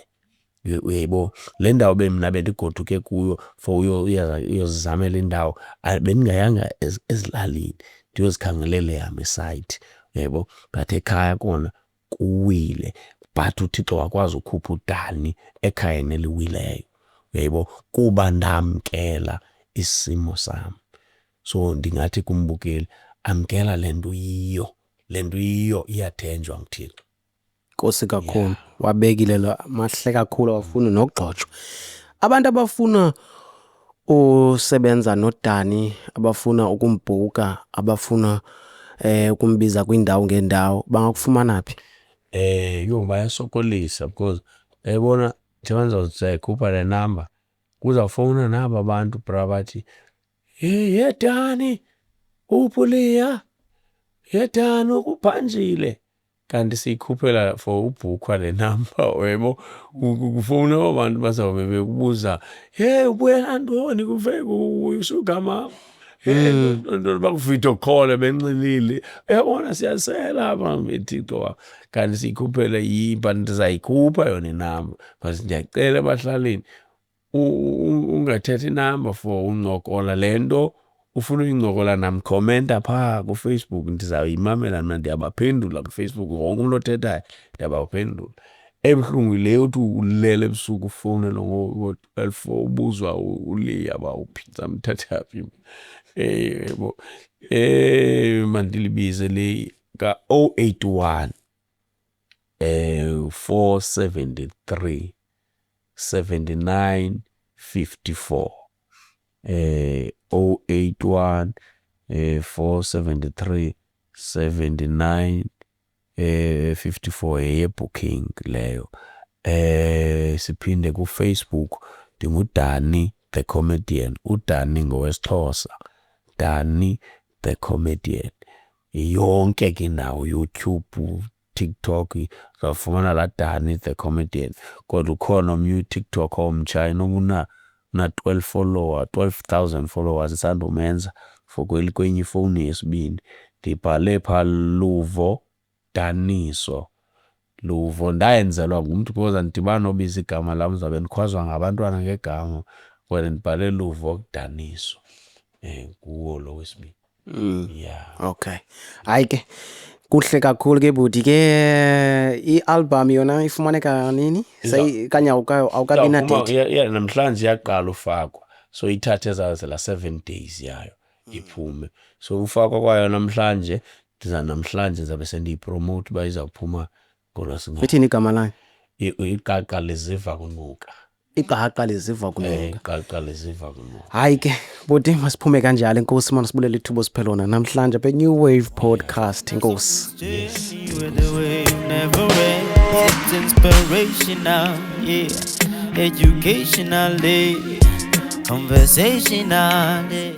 Yebo, le ndawo bemina bendigoduke kuyo for uyozizamela indawo bendingayanga ezilalini ndiyozikhangelela yami site. Yebo, but ekhaya kona kuwile, but uThixo wakwazi ukhupha uDani ekhayeni eliwileyo. Yebo, kuba ndamkela isimo sami. So ndingathi kumbukeli amkela lento yiyo iyathenjwa nguThixo. Nkosi kakhulu. Wabekile lo mahle kakhulu awafuni nokugxotshwa. Abantu abafuna usebenza noDani, abafuna ukumbhuka, abafuna ukumbiza kwindawo ngendawo bangakufumana phi? Bayasokolisa because yayibona njengoba ngizoyikhupha le number kuzawufona naba bantu bra bathi hey Dani uPuliya, Dani ukuphanjile. Kanti siyikhuphela for ubhukhwa le number. Webo kufona abantu bazawube bekubuza hey ubuyela ntoni usuka mama. Ndo bakuvideo call benxilile. Uyabona siyasela apha methixo. Kanti sikhuphele yiba ndizayikhupha yona inamba. But ndiyacela abahlalini ungathetha inamba for uncokola lento ufuna uyincokola nami commenta pha ku Facebook ndizayimamela mina ndiyabaphendula ku Facebook wonke umuntu othethayo ndiyabaphendula. Ebhlungu le uthi ulele ebusuku ufone lo ngo-12 ubuzwa uLiya bawuphinza mthatha phi. Yebo mandilibize le ka 081 473 79 54 081 473 79 54 yebooking leyo. Siphinde ku Facebook ndinguDani the Comedian, uDani ngowesiXhosa, Dani the Comedian. Yonke ke nawo YouTube, TikTok uzawufumana la Dani the Comedian. Kodwa ukhona omnye uTikTok omtshayina una 12,000 followers isandumenza for kwenye ifoni yesibini. Ndibhale pha Luvo Daniso. Luvo ndayenzelwa ngumuntu because ndibana nobiza igama lami uzabe ndikhwazwa ngabantwana ngegama. Wena ndibhale Luvo Daniso. Kuwo lo wesibini. Yeah. Okay. Hayi ke kuhle kakhulu ke buti ke i-album yona ifumaneka nini? Kanye awukabi na date. Yeah, namhlanje yaqala ufakwa. So ithathe zaze la 7 days yayo iphume. So ufakwa kwayo namhlanje namhlanje zabe sendiyipromote bayizawuphuma ngolwesibini. Uthini igama layo? Iqaqa liziva kunuka. Iqaqa liziva kunuka. Iqaqa liziva kunuka. Hayi ke buti masiphume kanjalo inkosi mana sibulele ithubo siphelona namhlanje pe New Wave Podcast inkosi. Yes. Never end. It's inspirational, yeah. Educational, conversational, yeah.